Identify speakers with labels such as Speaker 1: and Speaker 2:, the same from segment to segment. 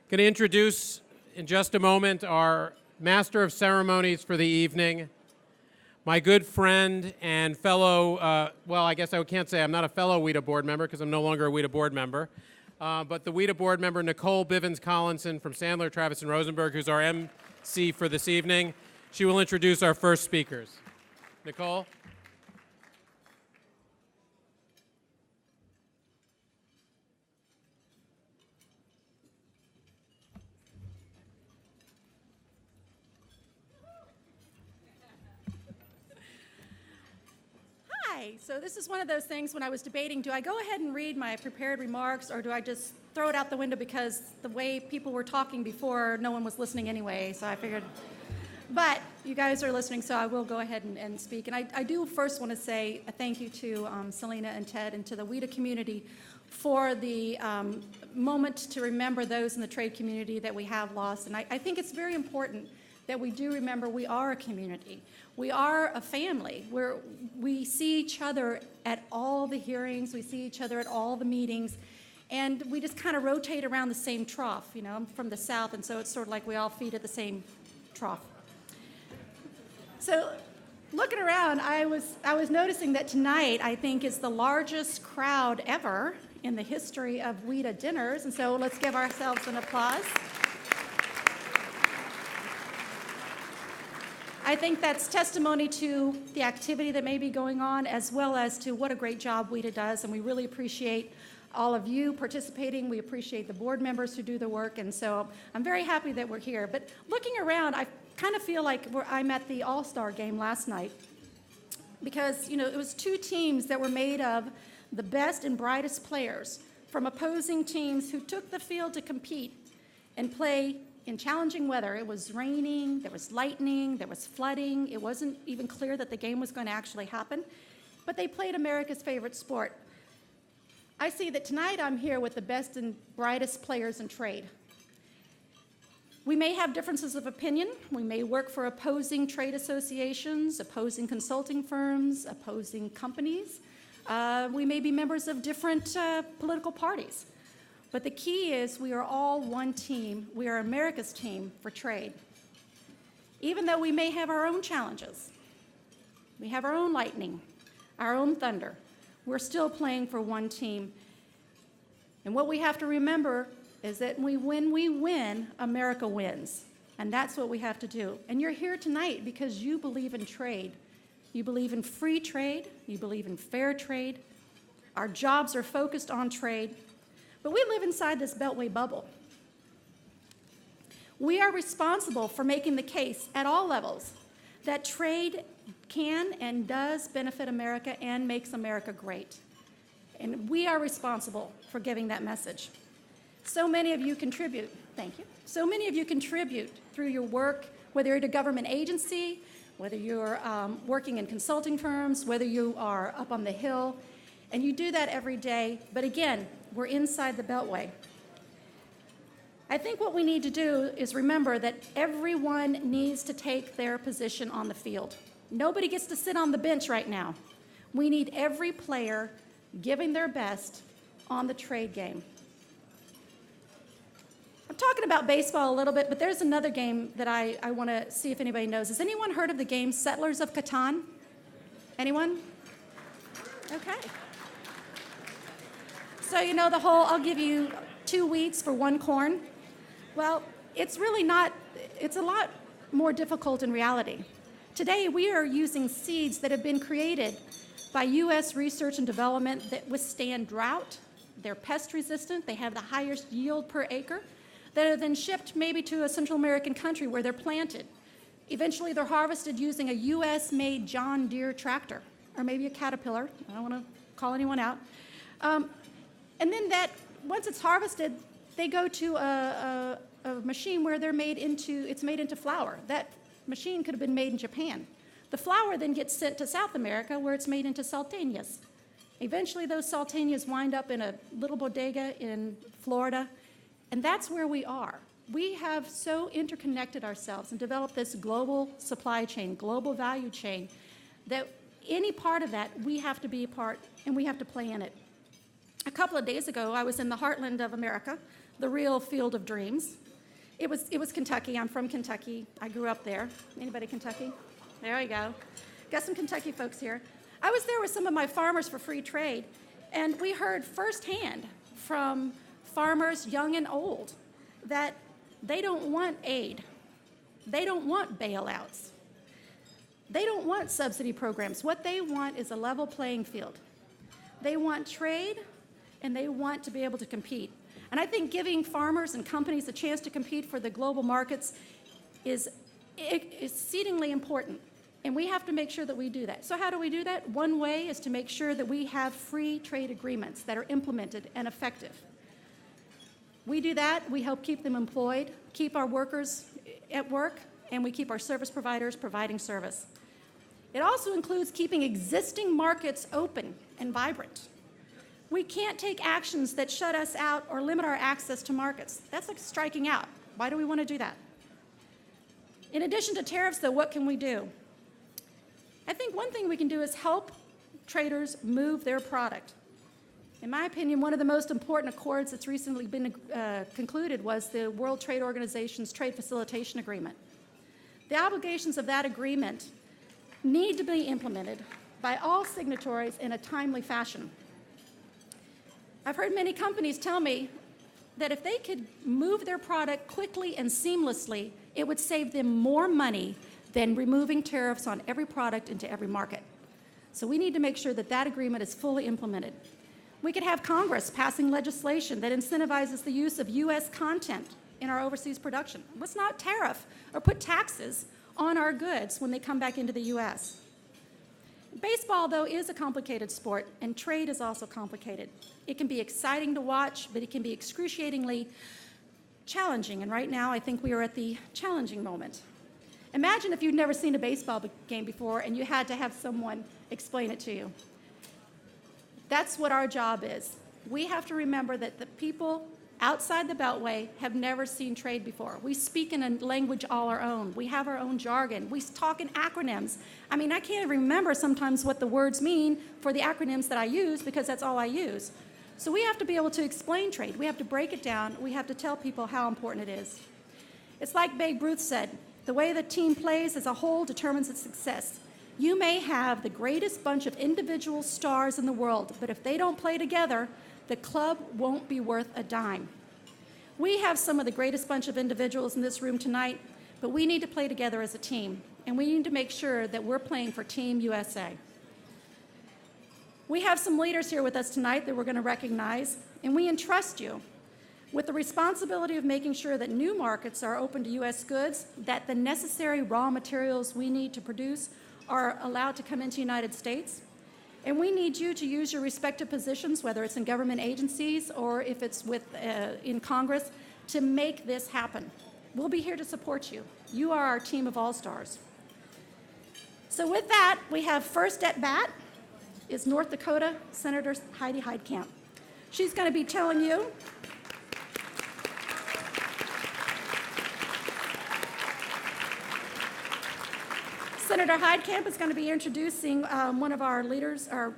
Speaker 1: Going to introduce in just a moment our Master of Ceremonies for the evening, my good friend and fellow, well, I guess I can't say I'm not a fellow WITA board member because I'm no longer a WITA board member, but the WITA board member, Nicole Bivens-Collinson from Sandler, Travis, and Rosenberg, who's our MC for this evening. She will introduce our first speakers. Nicole?
Speaker 2: So this is one of those things when I was debating, do I go ahead and read my prepared remarks or do I just throw it out the window because the way people were talking before, no one was listening anyway, so I figured. But you guys are listening, so I will go ahead and speak. And I do first want to say a thank you to Selena and Ted and to the WITA community for the moment to remember those in the trade community that we have lost. And I think it's very important that we do remember we are a community. We are a family where we see each other at all the hearings, we see each other at all the meetings, and we just kind of rotate around the same trough. You know, I'm from the South, and so it's sort of like we all feed at the same trough. So looking around, I was noticing that tonight, I think, is the largest crowd ever in the history of WITA dinners, and so let's give ourselves an applause. I think that's testimony to the activity that may be going on, as well as to what a great job WITA does, and we really appreciate all of you participating. We appreciate the board members who do the work, and so I'm very happy that we're here. But looking around, I kind of feel like I'm at the All-Star game last night, because it was two teams that were made of the best and brightest players from opposing teams who took the field to compete and play in challenging weather. It was raining, there was lightning, there was flooding. It wasn't even clear that the game was going to actually happen, but they played America's favorite sport. I see that tonight I'm here with the best and brightest players in trade. We may have differences of opinion. We may work for opposing trade associations, opposing consulting firms, opposing companies. We may be members of different political parties. But the key is we are all one team. We are America's team for trade. Even though we may have our own challenges, we have our own lightning, our own thunder, we're still playing for one team. And what we have to remember is that when we win, America wins. And that's what we have to do. And you're here tonight because you believe in trade. You believe in free trade. You believe in fair trade. Our jobs are focused on trade. But we live inside this Beltway bubble. We are responsible for making the case at all levels that trade can and does benefit America and makes America great. And we are responsible for giving that message. So many of you contribute, thank you. So many of you contribute through your work, whether you're at a government agency, whether you're working in consulting firms, whether you are up on the Hill, and you do that every day. But again, we're inside the Beltway. I think what we need to do is remember that everyone needs to take their position on the field. Nobody gets to sit on the bench right now. We need every player giving their best on the trade game. I'm talking about baseball a little bit, but there's another game that I want to see if anybody knows. Has anyone heard of the game Settlers of Catan? Anyone? Okay. So the whole, I'll give you 2 wheats for 1 corn. Well, it's really not, it's a lot more difficult in reality. Today, we are using seeds that have been created by U.S. research and development that withstand drought. They're pest resistant. They have the highest yield per acre, that are then shipped maybe to a Central American country where they're planted. Eventually, they're harvested using a U.S.-made John Deere tractor, or maybe a Caterpillar. I don't want to call anyone out. And then once it's harvested, they go to a machine where it's made into flour. That machine could have been made in Japan. The flour then gets sent to South America where it's made into salteñas. Eventually, those salteñas wind up in a little bodega in Florida, and that's where we are. We have so interconnected ourselves and developed this global supply chain, global value chain, that any part of that, we have to be a part and we have to play in it. A couple of days ago, I was in the heartland of America, the real field of dreams. It was Kentucky. I'm from Kentucky. I grew up there. Anybody Kentucky? There we go. Got some Kentucky folks here. I was there with some of my farmers for free trade, and we heard firsthand from farmers, young and old, that they don't want aid. They don't want bailouts. They don't want subsidy programs. What they want is a level playing field. They want trade, and they want to be able to compete. And I think giving farmers and companies a chance to compete for the global markets is exceedingly important. And we have to make sure that we do that. So how do we do that? One way is to make sure that we have free trade agreements that are implemented and effective. We do that, we help keep them employed, keep our workers at work, and we keep our service providers providing service. It also includes keeping existing markets open and vibrant. We can't take actions that shut us out or limit our access to markets. That's like striking out. Why do we want to do that? In addition to tariffs, though, what can we do? I think one thing we can do is help traders move their product. In my opinion, one of the most important accords that's recently been concluded was the World Trade Organization's Trade Facilitation Agreement. The obligations of that agreement need to be implemented by all signatories in a timely fashion. I've heard many companies tell me that if they could move their product quickly and seamlessly, it would save them more money than removing tariffs on every product into every market. So we need to make sure that that agreement is fully implemented. We could have Congress passing legislation that incentivizes the use of U.S. content in our overseas production. Let's not tariff or put taxes on our goods when they come back into the U.S. Baseball, though, is a complicated sport, and trade is also complicated. It can be exciting to watch, but it can be excruciatingly challenging, and right now I think we are at the challenging moment. Imagine if you'd never seen a baseball game before and you had to have someone explain it to you. That's what our job is. We have to remember that the people outside the Beltway have never seen trade before. We speak in a language all our own. We have our own jargon. We talk in acronyms. I mean, I can't remember sometimes what the words mean for the acronyms that I use because that's all I use. So we have to be able to explain trade. We have to break it down. We have to tell people how important it is. It's like Babe Ruth said, the way the team plays as a whole determines its success. You may have the greatest bunch of individual stars in the world, but if they don't play together, the club won't be worth a dime. We have some of the greatest bunch of individuals in this room tonight, but we need to play together as a team, and we need to make sure that we're playing for Team USA. We have some leaders here with us tonight that we're going to recognize, and we entrust you with the responsibility of making sure that new markets are open to U.S. goods, that the necessary raw materials we need to produce are allowed to come into the United States. And we need you to use your respective positions, whether it's in government agencies or if it's in Congress, to make this happen. We'll be here to support you. You are our team of all-stars. So with that, we have first at bat is North Dakota Senator Heidi Heitkamp. She's going to be telling you Senator Heitkamp is going to be introducing one of our leaders, our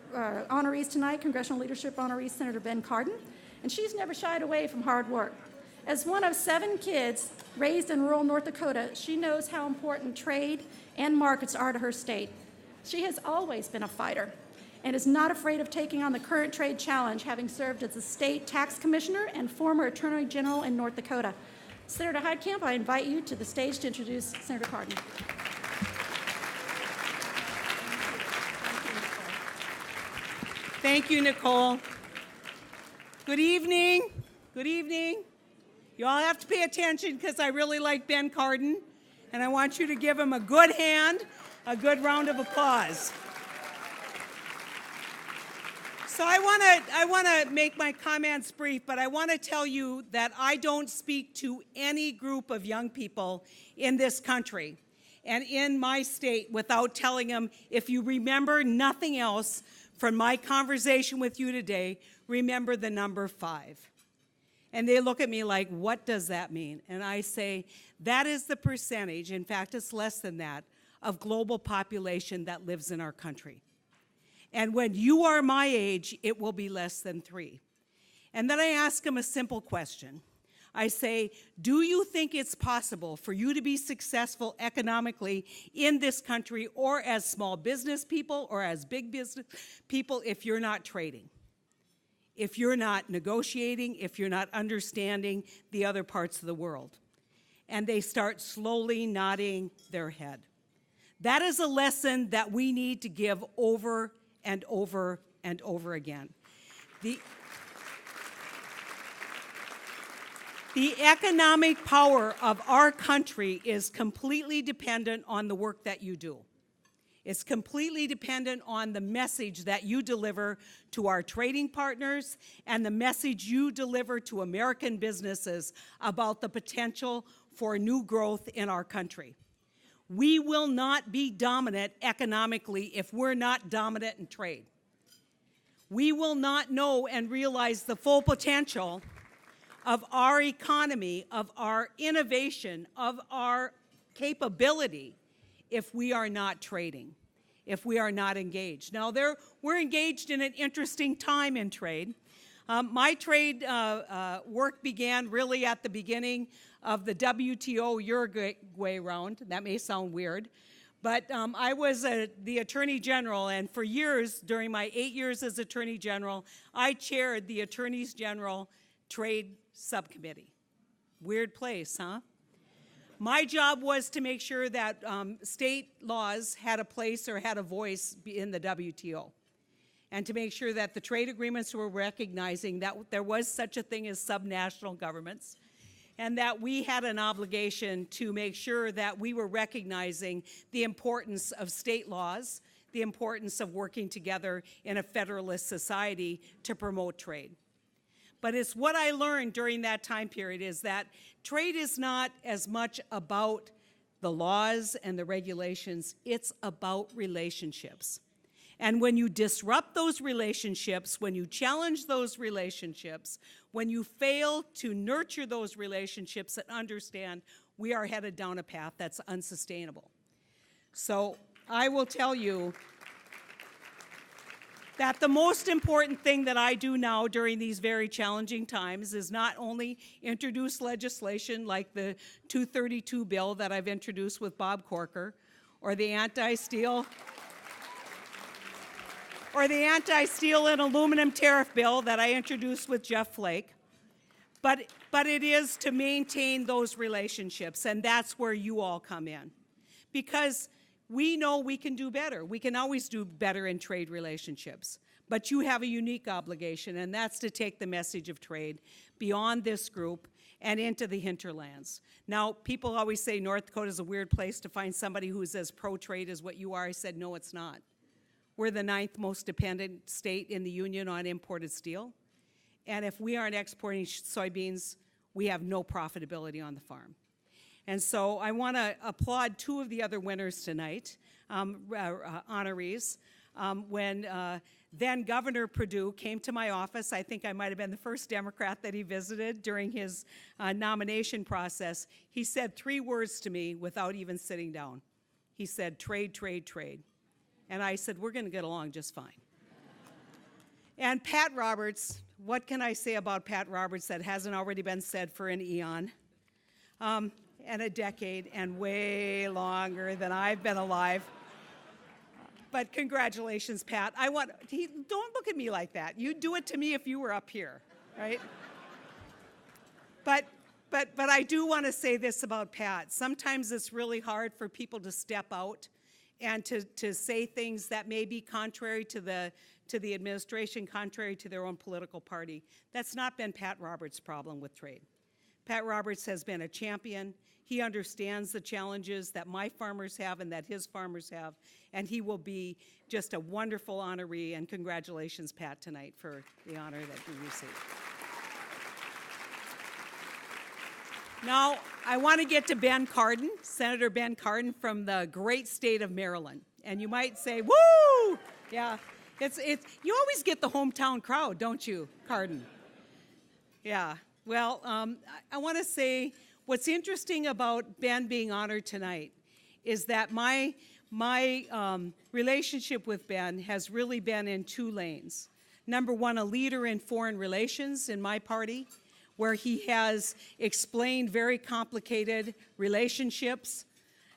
Speaker 2: honorees tonight, Congressional Leadership honoree, Senator Ben Cardin, and she's never shied away from hard work. As one of 7 kids raised in rural North Dakota, she knows how important trade and markets are to her state. She has always been a fighter and is not afraid of taking on the current trade challenge, having served as a state tax commissioner and former attorney general in North Dakota. Senator Heitkamp, I invite you to the stage to introduce Senator Cardin.
Speaker 3: Thank you, Nicole. Good evening. Good evening. You all have to pay attention because I really like Ben Cardin, and I want you to give him a good hand, a good round of applause. So I want to make my comments brief, but I want to tell you that I don't speak to any group of young people in this country and in my state without telling them, if you remember nothing else from my conversation with you today, remember the number 5. And they look at me like, what does that mean? And I say, that is the percentage, in fact, it's less than that, of global population that lives in our country. And when you are my age, it will be less than 3. And then I ask them a simple question. I say, do you think it's possible for you to be successful economically in this country, or as small business people or as big business people, if you're not trading? If you're not negotiating, if you're not understanding the other parts of the world? And they start slowly nodding their head. That is a lesson that we need to give over and over and over again. The economic power of our country is completely dependent on the work that you do. It's completely dependent on the message that you deliver to our trading partners and the message you deliver to American businesses about the potential for new growth in our country. We will not be dominant economically if we're not dominant in trade. We will not know and realize the full potential of our economy, of our innovation, of our capability if we are not trading, if we are not engaged. Now, we're engaged in an interesting time in trade. My trade work began really at the beginning of the WTO Uruguay round. That may sound weird, but I was the Attorney General, and for years, during my 8 years as Attorney General, I chaired the Attorneys General Trade Subcommittee. Weird place, huh? My job was to make sure that state laws had a place or had a voice in the WTO, and to make sure that the trade agreements were recognizing that there was such a thing as subnational governments, and that we had an obligation to make sure that we were recognizing the importance of state laws, the importance of working together in a federalist society to promote trade. But it's what I learned during that time period is that trade is not as much about the laws and the regulations, it's about relationships. And when you disrupt those relationships, when you challenge those relationships, when you fail to nurture those relationships and understand we are headed down a path that's unsustainable. So I will tell you that the most important thing that I do now during these very challenging times is not only introduce legislation like the 232 bill that I've introduced with Bob Corker, or the anti-steel and aluminum tariff bill that I introduced with Jeff Flake, but it is to maintain those relationships, and that's where you all come in. Because we know we can do better. We can always do better in trade relationships. But you have a unique obligation, and that's to take the message of trade beyond this group and into the hinterlands. Now, people always say North Dakota is a weird place to find somebody who's as pro-trade as what you are. I said, no, it's not. We're the 9th most dependent state in the union on imported steel. And if we aren't exporting soybeans, we have no profitability on the farm. And so I want to applaud 2 of the other winners tonight, honorees. When then Governor Perdue came to my office, I think I might have been the first Democrat that he visited during his nomination process. He said 3 words to me without even sitting down. He said, trade, trade, trade. And I said, we're going to get along just fine. And Pat Roberts, what can I say about Pat Roberts that hasn't already been said for an eon? And a decade, and way longer than I've been alive. But congratulations, Pat. Don't look at me like that. You'd do it to me if you were up here, right? But I do want to say this about Pat. Sometimes it's really hard for people to step out and to say things that may be contrary to the administration, contrary to their own political party. That's not been Pat Roberts' problem with trade. Pat Roberts has been a champion. He understands the challenges that my farmers have and that his farmers have, and he will be just a wonderful honoree, and congratulations, Pat, tonight for the honor that you received. Now, I want to get to Ben Cardin, Senator Ben Cardin from the great state of Maryland. And you might say, woo! Yeah, you always get the hometown crowd, don't you, Cardin? Yeah, well, I want to say what's interesting about Ben being honored tonight is that my relationship with Ben has really been in 2 lanes. Number 1, a leader in foreign relations in my party, where he has explained very complicated relationships,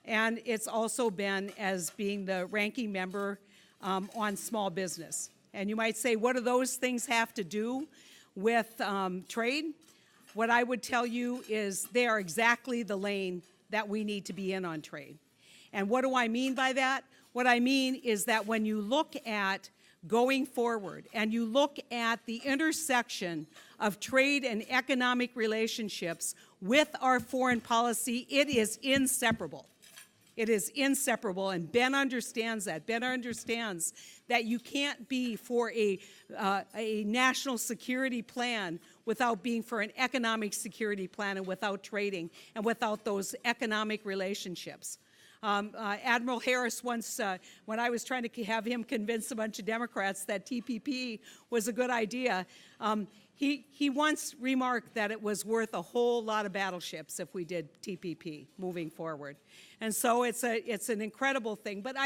Speaker 3: and it's also been as being the ranking member on small business. And you might say, what do those things have to do with trade? What I would tell you is they are exactly the lane that we need to be in on trade. And what do I mean by that? What I mean is that when you look at going forward and you look at the intersection of trade and economic relationships with our foreign policy, it is inseparable. It is inseparable, and Ben understands that. Ben understands that you can't be for a national security plan without being for an economic security plan and without trading and without those economic relationships. Admiral Harris once, when I was trying to have him convince a bunch of Democrats that TPP was a good idea, he once remarked that it was worth a whole lot of battleships if we did TPP moving forward. And so it's an incredible thing. But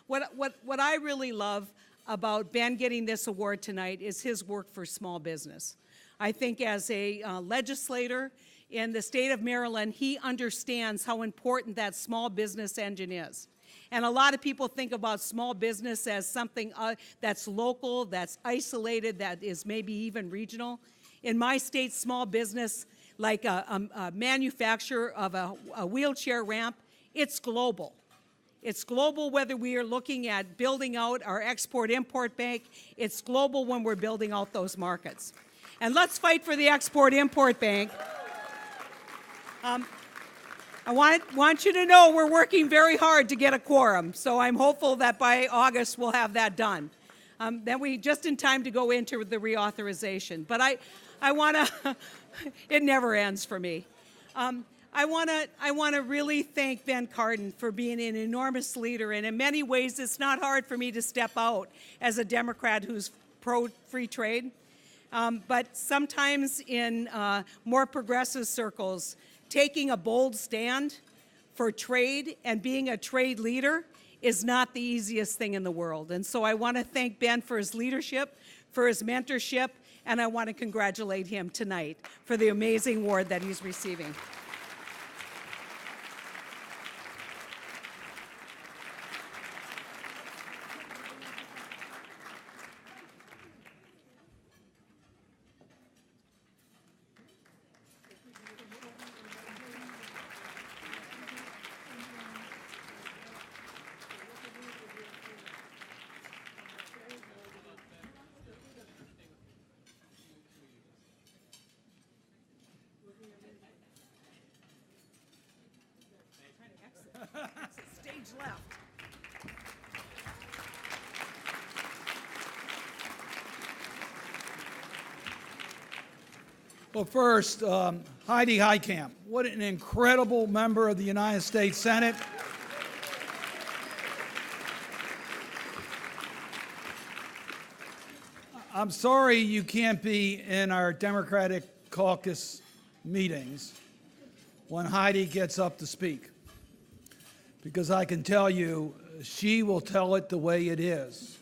Speaker 3: what I really love about Ben getting this award tonight is his work for small business. I think as a legislator in the state of Maryland, he understands how important that small business engine is. And a lot of people think about small business as something that's local, that's isolated, that is maybe even regional. In my state, small business, like a manufacturer of a wheelchair ramp, it's global. It's global whether we are looking at building out our Export-Import Bank. It's global when we're building out those markets. And let's fight for the Export-Import Bank. I want you to know we're working very hard to get a quorum, so I'm hopeful that by August we'll have that done. Then we just in time to go into the reauthorization. But I want to, it never ends for me. I want to really thank Ben Cardin for being an enormous leader, and in many ways it's not hard for me to step out as a Democrat who's pro-free trade. But sometimes in more progressive circles, taking a bold stand for trade and being a trade leader is not the easiest thing in the world. And so I want to thank Ben for his leadership, for his mentorship, and I want to congratulate him tonight for the amazing award that he's receiving. Stage left.
Speaker 4: Well, first, Heidi Heitkamp, what an incredible member of the United States Senate. I'm sorry you can't be in our Democratic caucus meetings when Heidi gets up to speak, because I can tell you she will tell it the way it is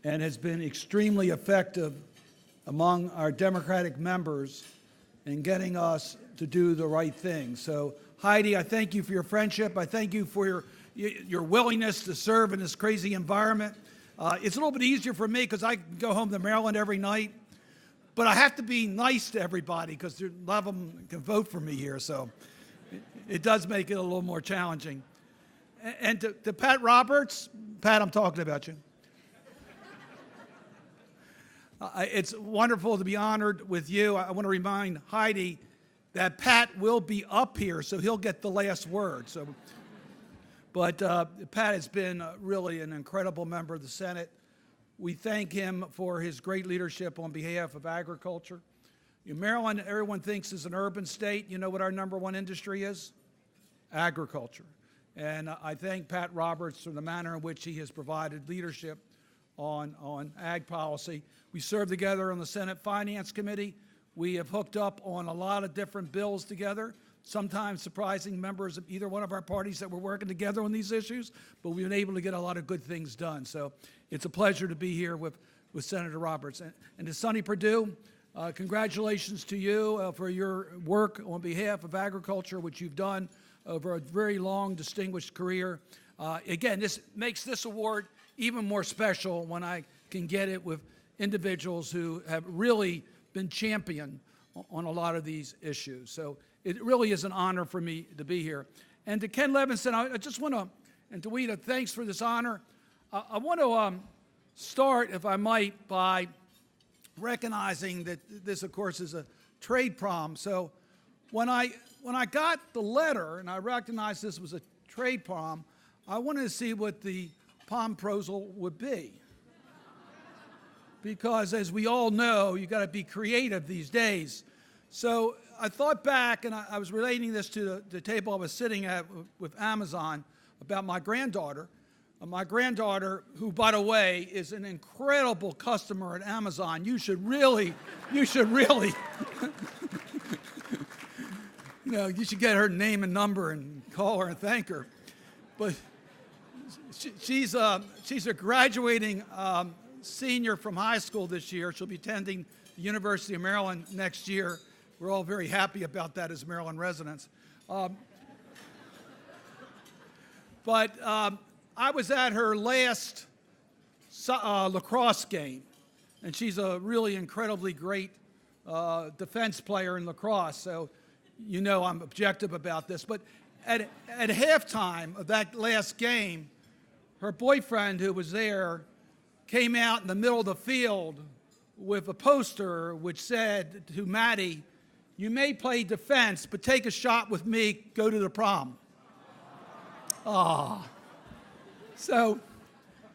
Speaker 4: and has been extremely effective among our Democratic members in getting us to do the right thing. So, Heidi, I thank you for your friendship. I thank you for your willingness to serve in this crazy environment. It's a little bit easier for me because I go home to Maryland every night, but I have to be nice to everybody because a lot of them can vote for me here, so it does make it a little more challenging. And to Pat Roberts, Pat, I'm talking about you. It's wonderful to be honored with you. I want to remind Heidi that Pat will be up here, so he'll get the last word. But Pat has been really an incredible member of the Senate. We thank him for his great leadership on behalf of agriculture. Maryland, everyone thinks, is an urban state. You know what our number one industry is? Agriculture. And I thank Pat Roberts for the manner in which he has provided leadership on ag policy. We serve together on the Senate Finance Committee. We have hooked up on a lot of different bills together, sometimes surprising members of either one of our parties that we're working together on these issues, but we've been able to get a lot of good things done. So it's a pleasure to be here with Senator Roberts. And to Sonny Perdue, Congratulations to you for your work on behalf of agriculture, which you've done over a very long, distinguished career. Again, this makes this award even more special when I can get it with individuals who have really been championed on a lot of these issues. So it really is an honor for me to be here. And to Ken Levinson, I just want to, and to WITA, thanks for this honor. I want to start, if I might, by recognizing that this, of course, is a trade problem. So when I got the letter and I recognized this was a trade problem, I wanted to see what the POM proposal would be. Because as we all know, you got to be creative these days. So I thought back, and I was relating this to the table I was sitting at with Amazon about my granddaughter. My granddaughter, who, by the way, is an incredible customer at Amazon. You should really, you should get her name and number and call her and thank her. But she's a graduating senior from high school this year. She'll be attending the University of Maryland next year. We're all very happy about that as Maryland residents. But I was at her last lacrosse game, and she's a really incredibly great defense player in lacrosse, so you know I'm objective about this. But at halftime of that last game, her boyfriend, who was there, came out in the middle of the field with a poster which said to Maddie, "You may play defense, but take a shot with me, go to the prom." So,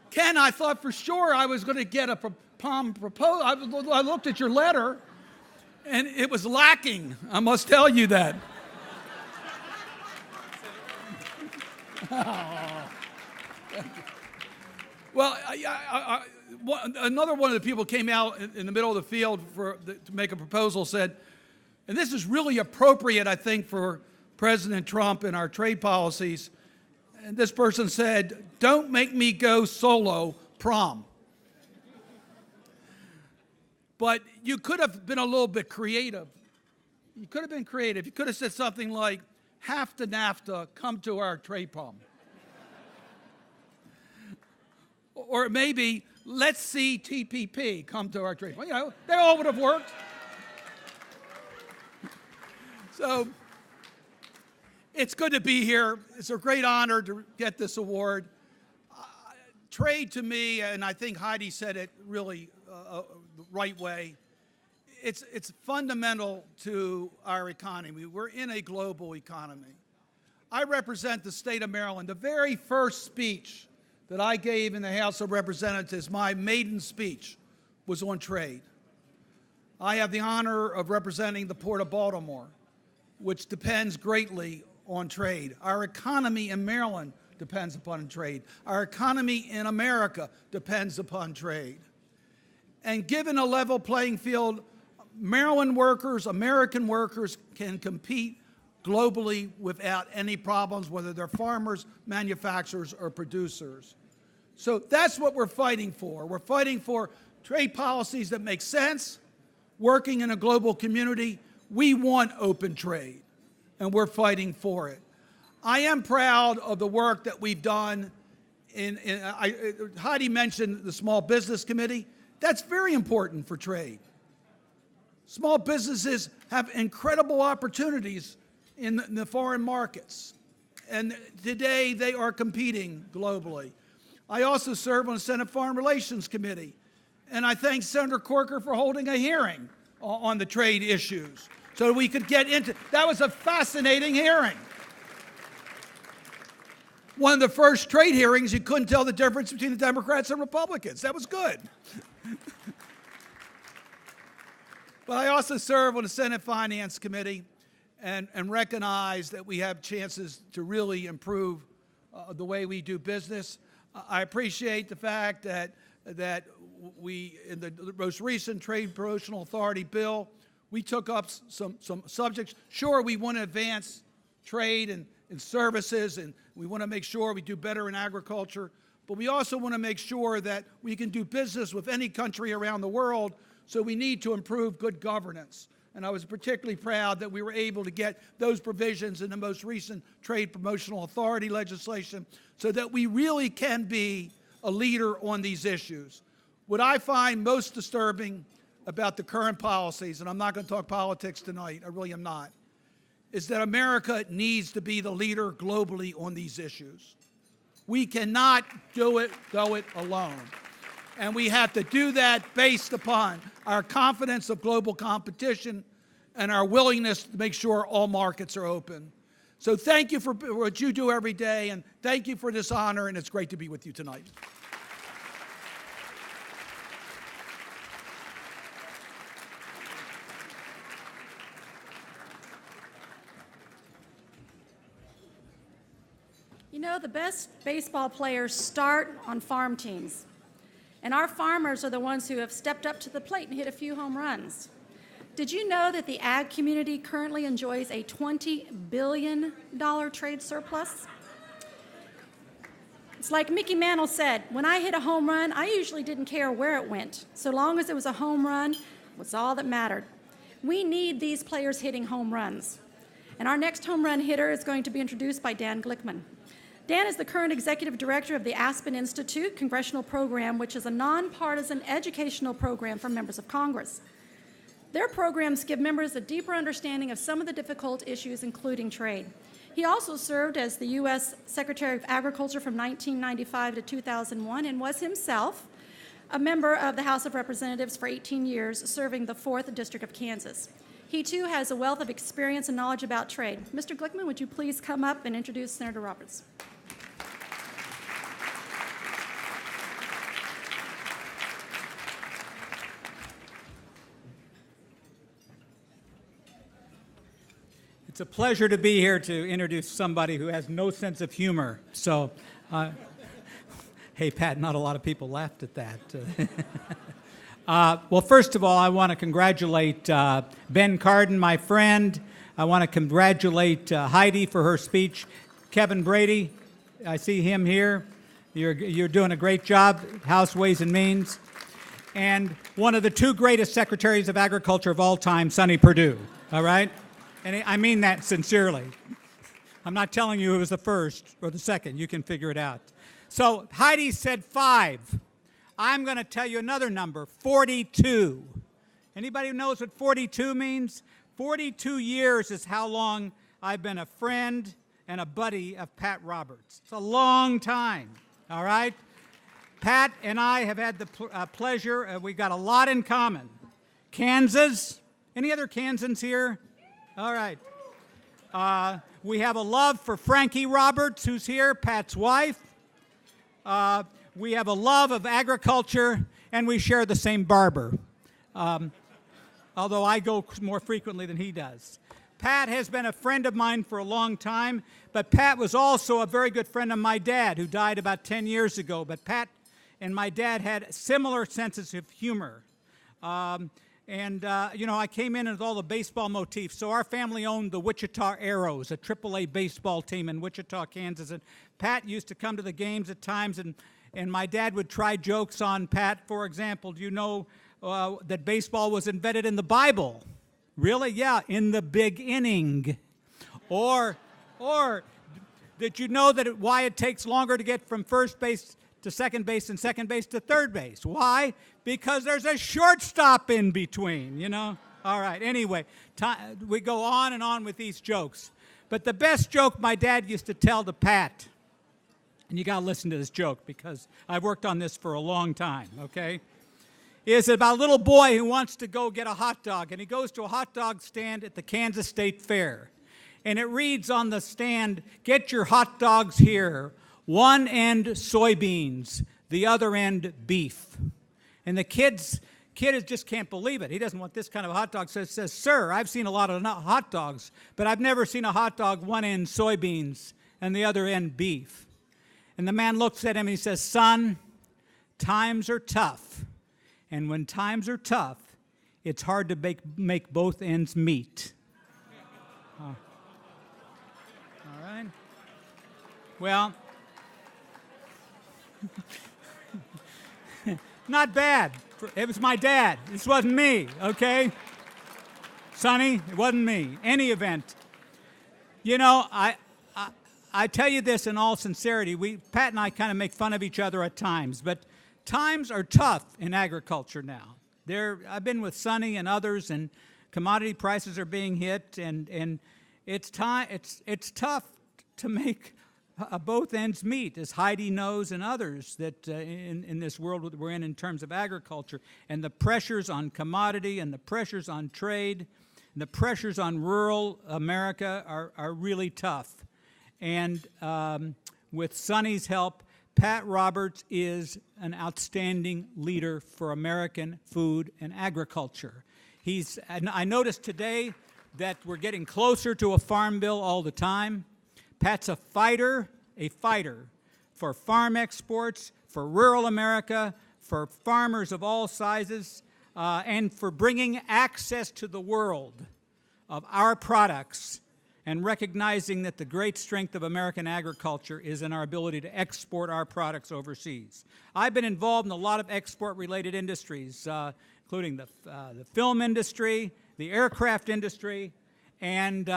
Speaker 4: Ken, I thought for sure I was going to get a POM proposal. I looked at your letter, and it was lacking. I must tell you that. Well, another one of the people came out in the middle of the field to make a proposal, said, and this is really appropriate, I think, for President Trump and our trade policies. And this person said, "Don't make me go solo prom." But you could have been a little bit creative. You could have been creative. You could have said something like, "Half to NAFTA, come to our trade prom." Or maybe, "Let's see TPP, come to our trade prom." You know, they all would have worked. So it's good to be here. It's a great honor to get this award. Trade to me, and I think Heidi said it really the right way, it's fundamental to our economy. We're in a global economy. I represent the state of Maryland. The very first speech that I gave in the House of Representatives, my maiden speech, was on trade. I have the honor of representing the Port of Baltimore, which depends greatly on trade. Our economy in Maryland depends upon trade. Our economy in America depends upon trade. And given a level playing field, Maryland workers, American workers can compete globally without any problems, whether they're farmers, manufacturers, or producers. So that's what we're fighting for. We're fighting for trade policies that make sense, working in a global community. We want open trade, and we're fighting for it. I am proud of the work that we've done. Heidi mentioned the Small Business Committee. That's very important for trade. Small businesses have incredible opportunities in the foreign markets, and today they are competing globally. I also serve on the Senate Foreign Relations Committee, and I thank Senator Corker for holding a hearing on the trade issues so that we could get into. That was a fascinating hearing. One of the first trade hearings, you couldn't tell the difference between the Democrats and Republicans. That was good. But I also serve on the Senate Finance Committee and recognize that we have chances to really improve the way we do business. I appreciate the fact that we, in the most recent Trade Promotional Authority bill, we took up some subjects. Sure, we want to advance trade and services, and we want to make sure we do better in agriculture, but we also want to make sure that we can do business with any country around the world So we need to improve good governance. And I was particularly proud that we were able to get those provisions in the most recent Trade Promotional Authority legislation so that we really can be a leader on these issues. What I find most disturbing about the current policies, and I'm not going to talk politics tonight, I really am not, is that America needs to be the leader globally on these issues. We cannot go it alone. And we have to do that based upon our confidence of global competition and our willingness to make sure all markets are open. So thank you for what you do every day, and thank you for this honor, and it's great to be with you tonight.
Speaker 2: You know, the best baseball players start on farm teams. And our farmers are the ones who have stepped up to the plate and hit a few home runs. Did you know that the ag community currently enjoys a $20 billion trade surplus? It's like Mickey Mantle said, when I hit a home run, I usually didn't care where it went. So long as it was a home run, was all that mattered. We need these players hitting home runs. And our next home run hitter is going to be introduced by Dan Glickman. Dan is the current executive director of the Aspen Institute Congressional Program, which is a nonpartisan educational program for members of Congress. Their programs give members a deeper understanding of some of the difficult issues, including trade. He also served as the U.S. Secretary of Agriculture from 1995 to 2001 and was himself a member of the House of Representatives for 18 years, serving the 4th District of Kansas. He, too, has a wealth of experience and knowledge about trade. Mr. Glickman, would you please come up and introduce Senator Roberts?
Speaker 5: It's a pleasure to be here to introduce somebody who has no sense of humor. So, hey, Pat, not a lot of people laughed at that. Well, first of all, I want to congratulate Ben Cardin, my friend. I want to congratulate Heidi for her speech. Kevin Brady, I see him here. You're doing a great job, House Ways and Means. And one of the two greatest secretaries of agriculture of all time, Sonny Perdue, all right? And I mean that sincerely. I'm not telling you who was the first or the second. You can figure it out. So Heidi said 5. I'm going to tell you another number, 42. Anybody who knows what 42 means? 42 years is how long I've been a friend and a buddy of Pat Roberts. It's a long time, all right? Pat and I have had the pleasure, we got a lot in common. Kansas, any other Kansans here? All right. We have a love for Frankie Roberts, who's here, Pat's wife. We have a love of agriculture, and we share the same barber, although I go more frequently than he does. Pat has been a friend of mine for a long time, but Pat was also a very good friend of my dad, who died about 10 years ago. But Pat and my dad had similar senses of humor. You know, I came in with all the baseball motifs. So our family owned the Wichita Arrows, a AAA baseball team in Wichita, Kansas. And Pat used to come to the games at times, and my dad would try jokes on Pat. For example, do you know that baseball was invented in the Bible? Really? Yeah, in the big inning. Or did you know that why it takes longer to get from first base to second base and second base to third base? Why? Because there's a shortstop in between, you know? All right, anyway, we go on and on with these jokes. But the best joke my dad used to tell to Pat, and you got to listen to this joke because I've worked on this for a long time, okay, is about a little boy who wants to go get a hot dog, and he goes to a hot dog stand at the Kansas State Fair. And it reads on the stand, "Get your hot dogs here. One end soybeans, the other end beef." And the kid just can't believe it. He doesn't want this kind of hot dog. So it says, "Sir, I've seen a lot of hot dogs, but I've never seen a hot dog one end soybeans and the other end beef." And the man looks at him and he says, "Son, times are tough. And when times are tough, it's hard to make both ends meet." All right. Well, not bad. It was my dad. This wasn't me, okay? Sonny, it wasn't me. Any event. You know, I tell you this in all sincerity. Pat and I kind of make fun of each other at times, but times are tough in agriculture now. I've been with Sonny and others, and commodity prices are being hit, and it's tough to make both ends meet, as Heidi knows and others, that in this world that we're in terms of agriculture, and the pressures on commodity and the pressures on trade and the pressures on rural America are really tough. And with Sonny's help, Pat Roberts is an outstanding leader for American food and agriculture. I noticed today that we're getting closer to a farm bill all the time. Pat's a fighter for farm exports, for rural America, for farmers of all sizes, and for bringing access to the world of our products and recognizing that the great strength of American agriculture is in our ability to export our products overseas. I've been involved in a lot of export-related industries, including the film industry, the aircraft industry, and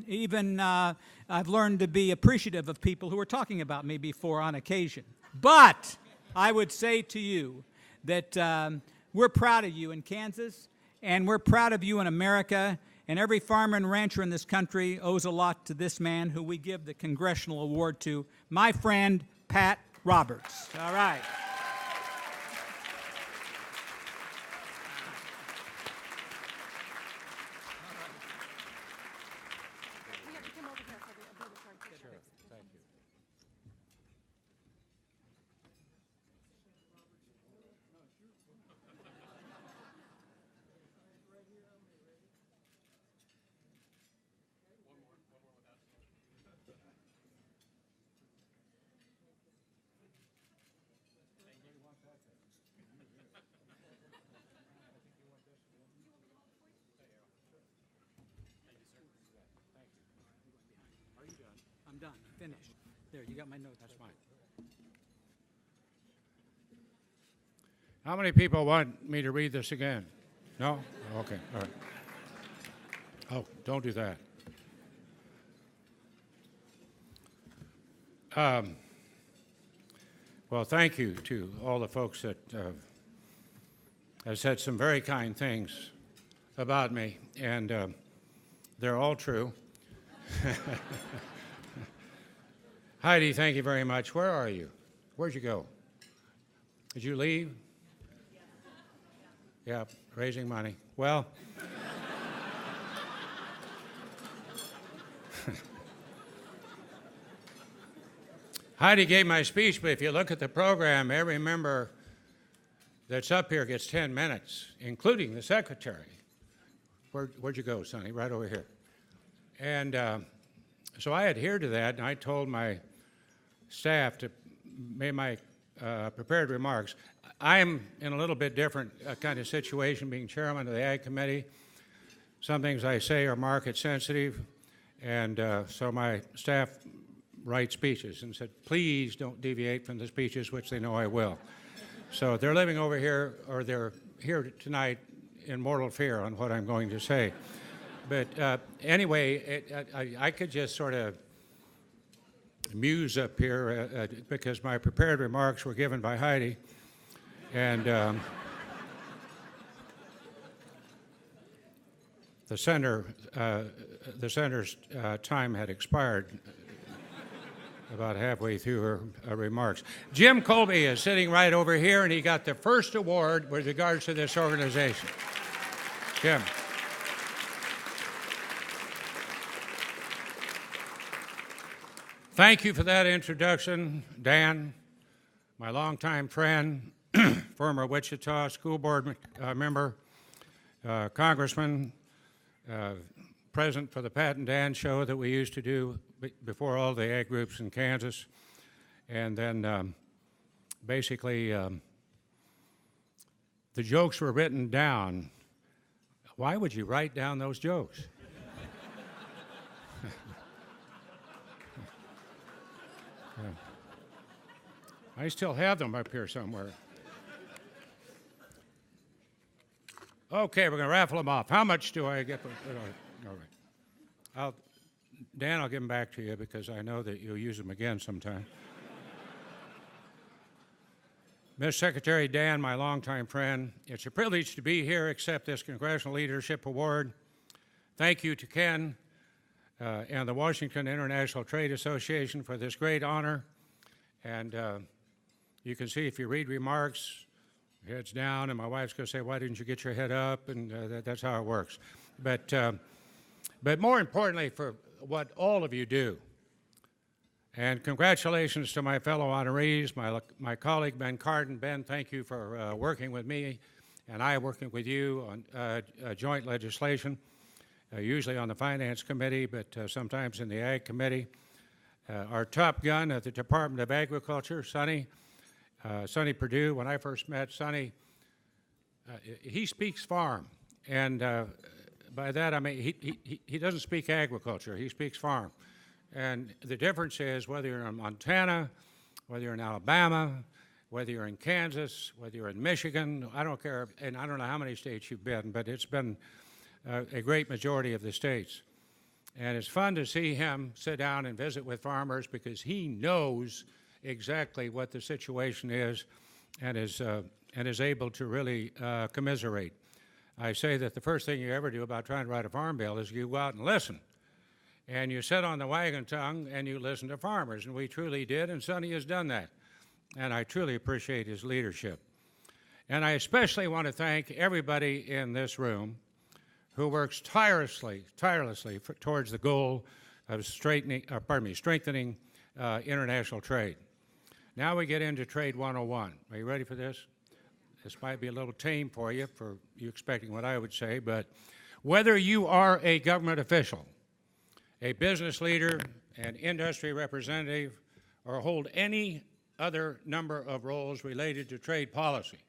Speaker 5: even I've learned to be appreciative of people who are talking about me before on occasion. But I would say to you that we're proud of you in Kansas, and we're proud of you in America, and every farmer and rancher in this country owes a lot to this man who we give the Congressional Award to, my friend, Pat Roberts. All right. I'm done. I'm finished. There, you got my notes. That's fine.
Speaker 6: How many people want me to read this again? No? Okay, all right. Oh, don't do that. Well, thank you to all the folks that have said some very kind things about me, and they're all true. Heidi, thank you very much. Where are you? Where'd you go? Did you leave? Yeah, raising money. Well, Heidi gave my speech, but if you look at the program, every member that's up here gets 10 minutes, including the secretary. Where'd you go, Sonny? Right over here. And so I adhered to that, and I told my staff to make my prepared remarks. I'm in a little bit different kind of situation, being chairman of the Ag Committee. Some things I say are market sensitive, and so my staff write speeches and said, please don't deviate from the speeches, which they know I will. So they're living over here, or they're here tonight in mortal fear on what I'm going to say. But anyway, I could just sort of muse up here because my prepared remarks were given by Heidi. And the senator's time had expired about halfway through her remarks. Jim Colby is sitting right over here, and he got the first award with regards to this organization. Jim. Thank you for that introduction, Dan, my longtime friend, former Wichita school board member, congressman, president for the Pat and Dan show that we used to do before all the ag groups in Kansas. And then basically the jokes were written down. Why would you write down those jokes? I still have them up here somewhere. Okay, we're going to raffle them off. How much do I get? All right. Dan, I'll give them back to you because I know that you'll use them again sometime. Ms. Secretary Dan, my longtime friend, it's a privilege to be here, accept this Congressional Leadership Award. Thank you to Ken and the Washington International Trade Association for this great honor. And you can see if you read remarks, head's down, and my wife's going to say, why didn't you get your head up? And that's how it works. But more importantly, for what all of you do. And congratulations to my fellow honorees, my colleague Ben Cardin. Ben, thank you for working with me and I working with you on joint legislation, usually on the Finance Committee, but sometimes in the Ag Committee. Our top gun at the Department of Agriculture, Sonny Perdue. When I first met Sonny, he speaks farm. And by that I mean he doesn't speak agriculture, he speaks farm. And the difference is whether you're in Montana, whether you're in Alabama, whether you're in Kansas, whether you're in Michigan, I don't care, and I don't know how many states you've been, but it's been a great majority of the states. And it's fun to see him sit down and visit with farmers because he knows exactly what the situation is and is able to really commiserate. I say that the first thing you ever do about trying to write a farm bill is you go out and listen. And you sit on the wagon tongue and you listen to farmers, and we truly did, and Sonny has done that. And I truly appreciate his leadership. And I especially want to thank everybody in this room who works tirelessly towards the goal of strengthening international trade. Now we get into Trade 101. Are you ready for this? This might be a little tame for you expecting what I would say, but whether you are a government official, a business leader, an industry representative, or hold any other number of roles related to trade policy,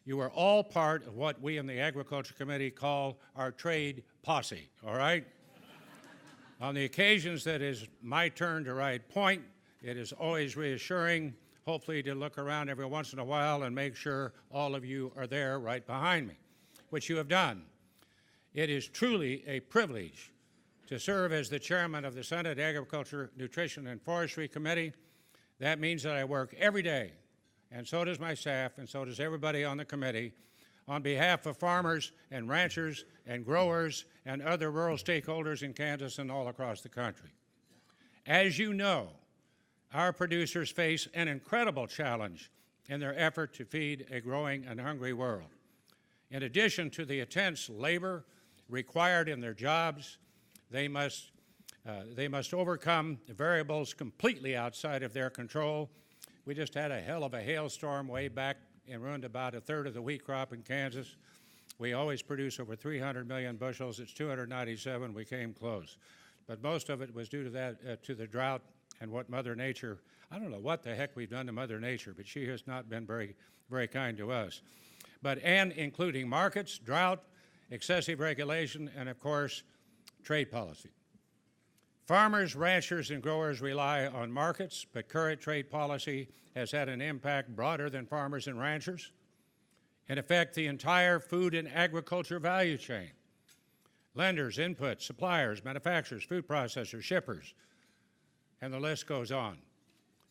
Speaker 6: you are all part of what we in the Agriculture Committee call our trade posse, all right? On the occasions that is my turn to ride point, it is always reassuring, hopefully, to look around every once in a while and make sure all of you are there right behind me, which you have done. It is truly a privilege to serve as the chairman of the Senate Agriculture, Nutrition, and Forestry Committee. That means that I work every day, and so does my staff, and so does everybody on the committee, on behalf of farmers and ranchers and growers and other rural stakeholders in Kansas and all across the country. As you know, our producers face an incredible challenge in their effort to feed a growing and hungry world. In addition to the intense labor required in their jobs, they must overcome variables completely outside of their control. We just had a hell of a hailstorm way back and ruined about a third of the wheat crop in Kansas. We always produce over 300 million bushels. It's 297. We came close. But most of it was due to that, to the drought and what Mother Nature, I don't know what the heck we've done to Mother Nature, but she has not been very, very kind to us. And including markets, drought, excessive regulation, and of course, trade policy. Farmers, ranchers, and growers rely on markets, but current trade policy has had an impact broader than farmers and ranchers. In effect, the entire food and agriculture value chain. Lenders, inputs, suppliers, manufacturers, food processors, shippers, and the list goes on.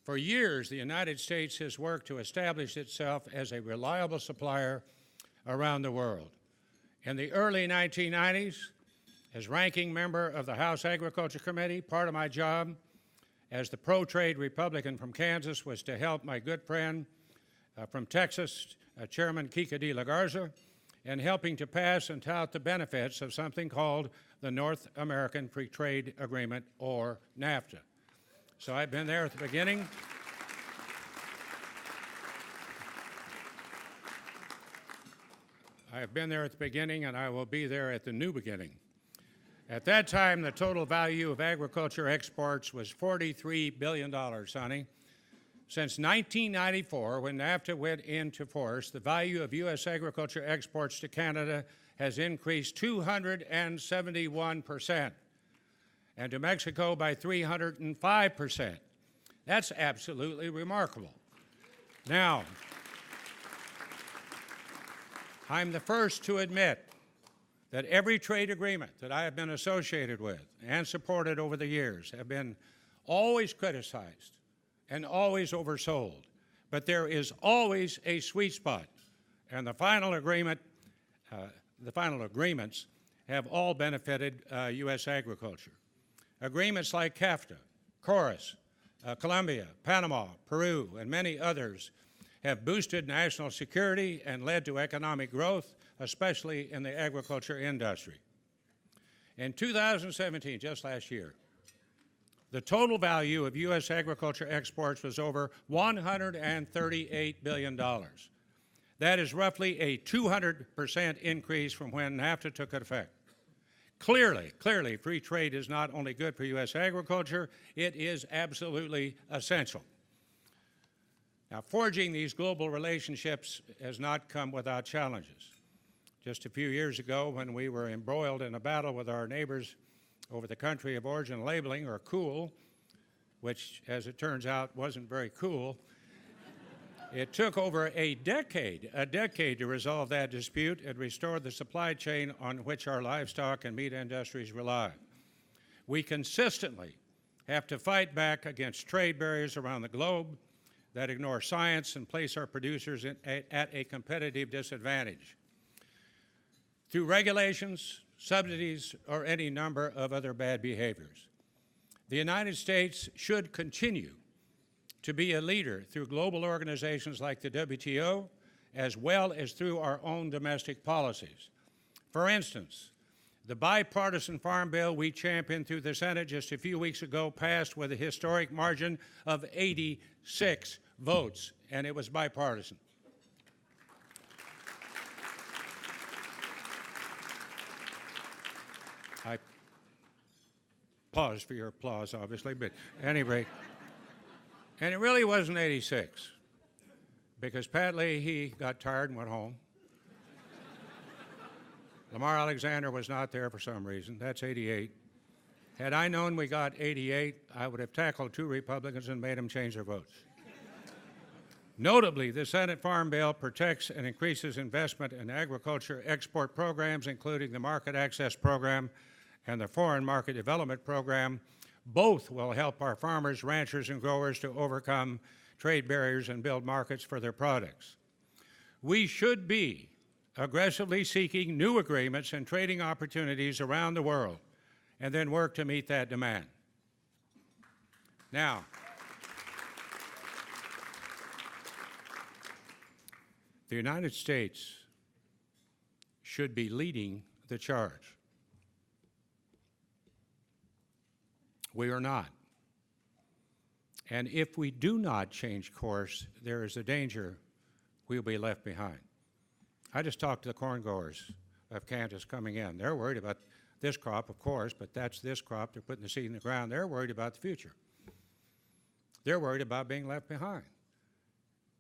Speaker 6: For years, the United States has worked to establish itself as a reliable supplier around the world. In the early 1990s, as ranking member of the House Agriculture Committee, part of my job as the pro-trade Republican from Kansas was to help my good friend from Texas, Chairman Kika de la Garza, in helping to pass and tout the benefits of something called the North American Free Trade Agreement, or NAFTA. So I've been there at the beginning. I have been there at the beginning, and I will be there at the new beginning. At that time, the total value of agriculture exports was $43 billion, Sonny. Since 1994, when NAFTA went into force, the value of U.S. agriculture exports to Canada has increased 271%, and to Mexico by 305%. That's absolutely remarkable. Now, I'm the first to admit that every trade agreement that I have been associated with and supported over the years have been always criticized and always oversold. But there is always a sweet spot, and the final agreements have all benefited U.S. agriculture. Agreements like CAFTA, Chorus, Colombia, Panama, Peru, and many others have boosted national security and led to economic growth, especially in the agriculture industry. In 2017, just last year, the total value of U.S. agriculture exports was over $138 billion. That is roughly a 200% increase from when NAFTA took effect. Clearly, free trade is not only good for U.S. agriculture, it is absolutely essential. Now, forging these global relationships has not come without challenges. Just a few years ago, when we were embroiled in a battle with our neighbors over the country of origin labeling, or COOL, which, as it turns out, wasn't very cool, it took over a decade to resolve that dispute and restore the supply chain on which our livestock and meat industries rely. We consistently have to fight back against trade barriers around the globe that ignore science and place our producers at a competitive disadvantage through regulations, subsidies, or any number of other bad behaviors. The United States should continue to be a leader through global organizations like the WTO, as well as through our own domestic policies. For instance, the bipartisan farm bill we championed through the Senate just a few weeks ago passed with a historic margin of 86 votes, and it was bipartisan. I paused for your applause, obviously, but at any rate. And it really wasn't 86, because Pat Lee, he got tired and went home. Lamar Alexander was not there for some reason. That's 88. Had I known we got 88, I would have tackled 2 Republicans and made them change their votes. Notably, the Senate Farm Bill protects and increases investment in agriculture export programs, including the Market Access Program and the Foreign Market Development Program. Both will help our farmers, ranchers, and growers to overcome trade barriers and build markets for their products. We should be aggressively seeking new agreements and trading opportunities around the world, and then work to meet that demand. Now, the United States should be leading the charge. We are not. And if we do not change course, there is a danger we'll be left behind. I just talked to the corn growers of Kansas coming in. They're worried about this crop, of course, but that's this crop. They're putting the seed in the ground. They're worried about the future. They're worried about being left behind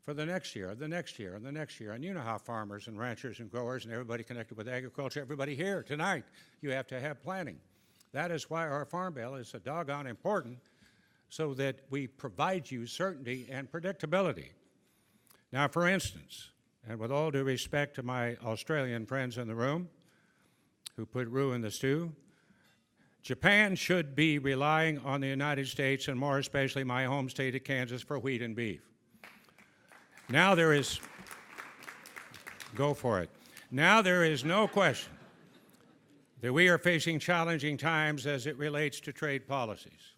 Speaker 6: for the next year, the next year, and the next year. And you know how farmers and ranchers and growers and everybody connected with agriculture, everybody here tonight, you have to have planning. That is why our Farm Bill is so doggone important, so that we provide you certainty and predictability. Now, for instance, and with all due respect to my Australian friends in the room who put roux in the stew, Japan should be relying on the United States, and more especially my home state of Kansas, for wheat and beef. Now there is, go for it. Now there is no question that we are facing challenging times as it relates to trade policies.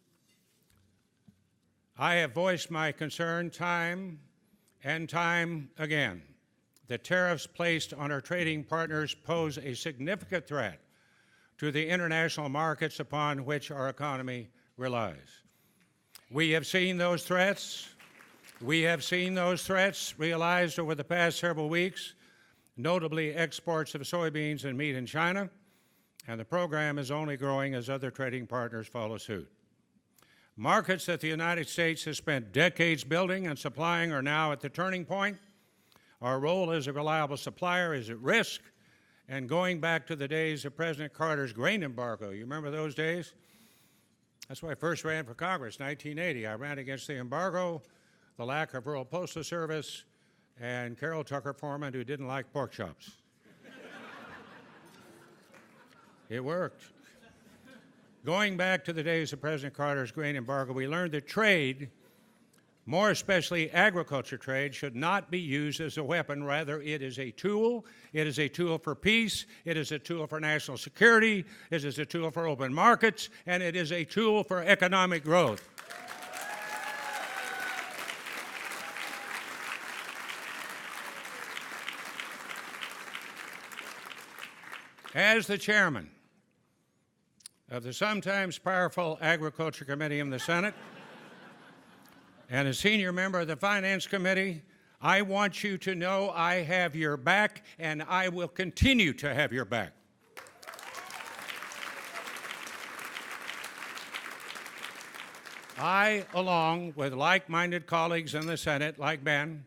Speaker 6: I have voiced my concern time and time again that tariffs placed on our trading partners pose a significant threat to the international markets upon which our economy relies. We have seen those threats. We have seen those threats realized over the past several weeks, notably exports of soybeans and meat in China, and the program is only growing as other trading partners follow suit. Markets that the United States has spent decades building and supplying are now at the turning point. Our role as a reliable supplier is at risk, and going back to the days of President Carter's grain embargo, you remember those days? That's why I first ran for Congress, 1980. I ran against the embargo, the lack of rural postal service, and Carol Tucker Foreman, who didn't like pork chops. It worked. Going back to the days of President Carter's grain embargo, we learned that trade, more especially agriculture trade, should not be used as a weapon. Rather, it is a tool. It is a tool for peace. It is a tool for national security. It is a tool for open markets. And it is a tool for economic growth. As the chairman of the sometimes powerful Agriculture Committee in the Senate and a senior member of the Finance Committee, I want you to know I have your back, and I will continue to have your back. I, along with like-minded colleagues in the Senate, like Ben,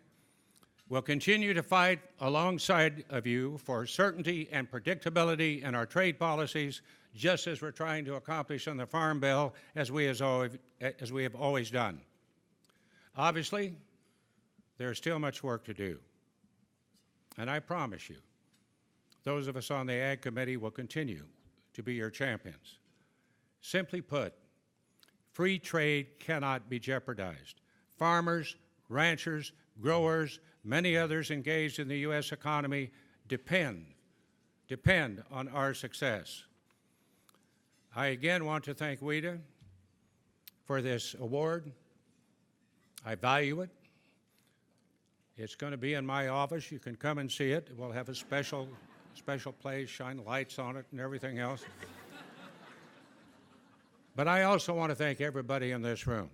Speaker 6: will continue to fight alongside of you for certainty and predictability in our trade policies, just as we're trying to accomplish on the Farm Bill, as we have always done. Obviously, there's still much work to do. And I promise you, those of us on the Ag Committee will continue to be your champions. Simply put, free trade cannot be jeopardized. Farmers, ranchers, growers, many others engaged in the U.S. economy depend on our success. I again want to thank WITA for this award. I value it. It's going to be in my office. You can come and see it. We'll have a special place, shine lights on it and everything else. But I also want to thank everybody in this room.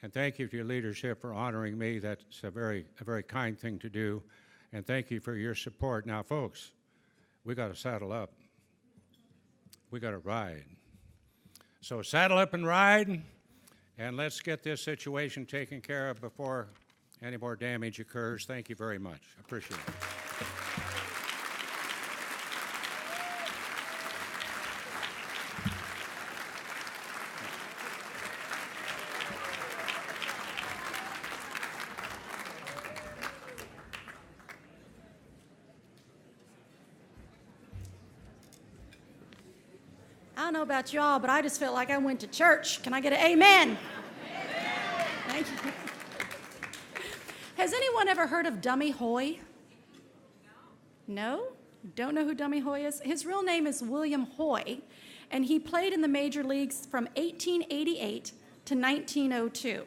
Speaker 6: And thank you for your leadership for honoring me. That's a very kind thing to do. And thank you for your support. Now, folks, we got to saddle up. We got to ride. So saddle up and ride, and let's get this situation taken care of before any more damage occurs. Thank you very much. I appreciate it.
Speaker 2: I don't know about y'all, but I just felt like I went to church. Can I get an amen? Amen. Thank you. Has anyone ever heard of Dummy Hoy? No? Don't know who Dummy Hoy is? His real name is William Hoy, and he played in the major leagues from 1888 to 1902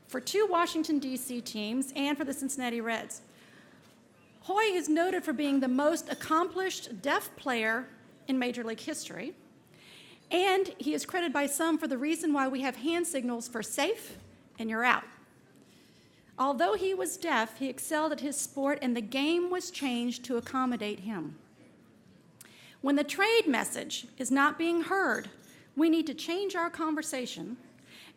Speaker 2: for 2 Washington, D.C. teams and for the Cincinnati Reds. Hoy is noted for being the most accomplished deaf player in Major League history. And he is credited by some for the reason why we have hand signals for safe and you're out. Although he was deaf, he excelled at his sport, and the game was changed to accommodate him. When the trade message is not being heard, we need to change our conversation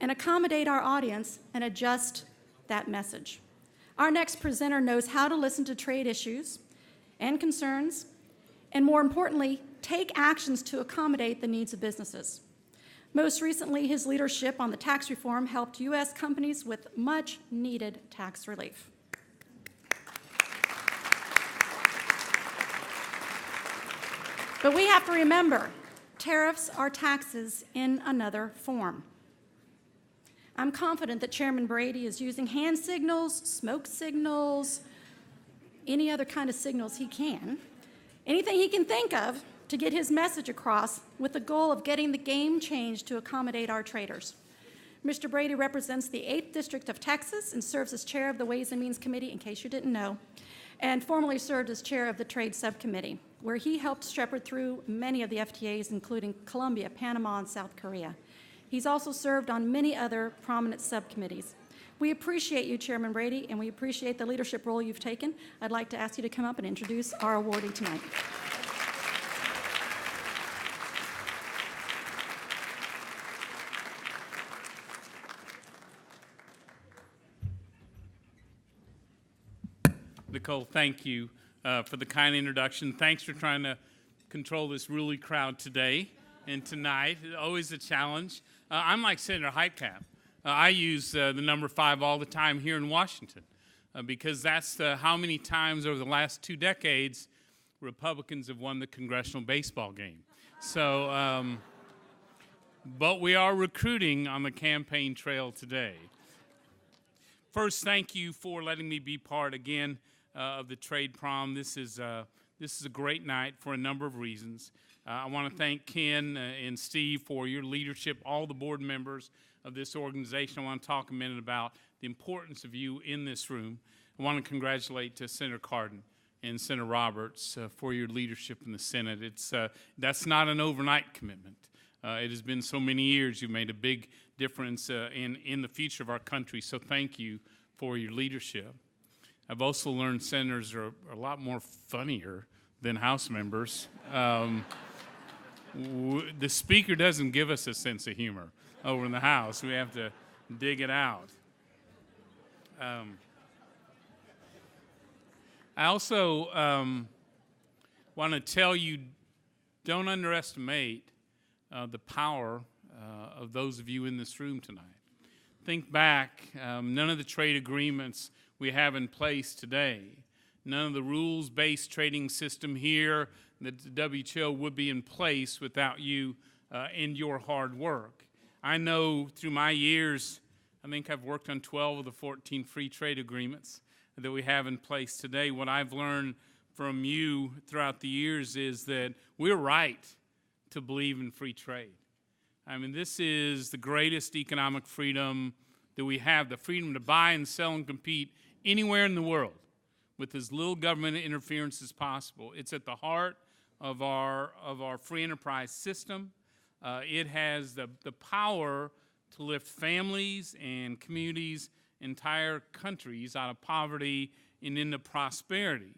Speaker 2: and accommodate our audience and adjust that message. Our next presenter knows how to listen to trade issues and concerns, and more importantly, take actions to accommodate the needs of businesses. Most recently, his leadership on the tax reform helped U.S. companies with much-needed tax relief. But we have to remember, tariffs are taxes in another form. I'm confident that Chairman Brady is using hand signals, smoke signals, any other kind of signals he can, anything he can think of to get his message across with the goal of getting the game changed to accommodate our traders. Mr. Brady represents the 8th District of Texas and serves as chair of the Ways and Means Committee, in case you didn't know, and formerly served as chair of the Trade Subcommittee, where he helped shepherd through many of the FTAs, including Colombia, Panama, and South Korea. He's also served on many other prominent subcommittees. We appreciate you, Chairman Brady, and we appreciate the leadership role you've taken. I'd like to ask you to come up and introduce our awardee tonight.
Speaker 7: Nicole, thank you for the kind introduction. Thanks for trying to control this ruly crowd today and tonight. Always a challenge. I'm like Senator Heitkamp. I use the number 5 all the time here in Washington because that's how many times over the last 2 decades Republicans have won the congressional baseball game. So, but we are recruiting on the campaign trail today. First, thank you for letting me be part again of the trade prom. This is a great night for a number of reasons. I want to thank Ken and Steve for your leadership, all the board members of this organization. I want to talk a minute about the importance of you in this room. I want to congratulate Senator Cardin and Senator Roberts for your leadership in the Senate. That's not an overnight commitment. It has been so many years. You've made a big difference in the future of our country, so thank you for your leadership. I've also learned senators are a lot more funnier than House members. The Speaker doesn't give us a sense of humor over in the House. We have to dig it out. I also want to tell you, don't underestimate the power of those of you in this room tonight. Think back, none of the trade agreements we have in place today, none of the rules-based trading system here that the WTO would be in place without you and your hard work. I know through my years, I think I've worked on 12 of the 14 free trade agreements that we have in place today. What I've learned from you throughout the years is that we're right to believe in free trade. I mean, this is the greatest economic freedom that we have, the freedom to buy and sell and compete anywhere in the world with as little government interference as possible. It's at the heart of our free enterprise system. It has the power to lift families and communities, entire countries out of poverty and into prosperity.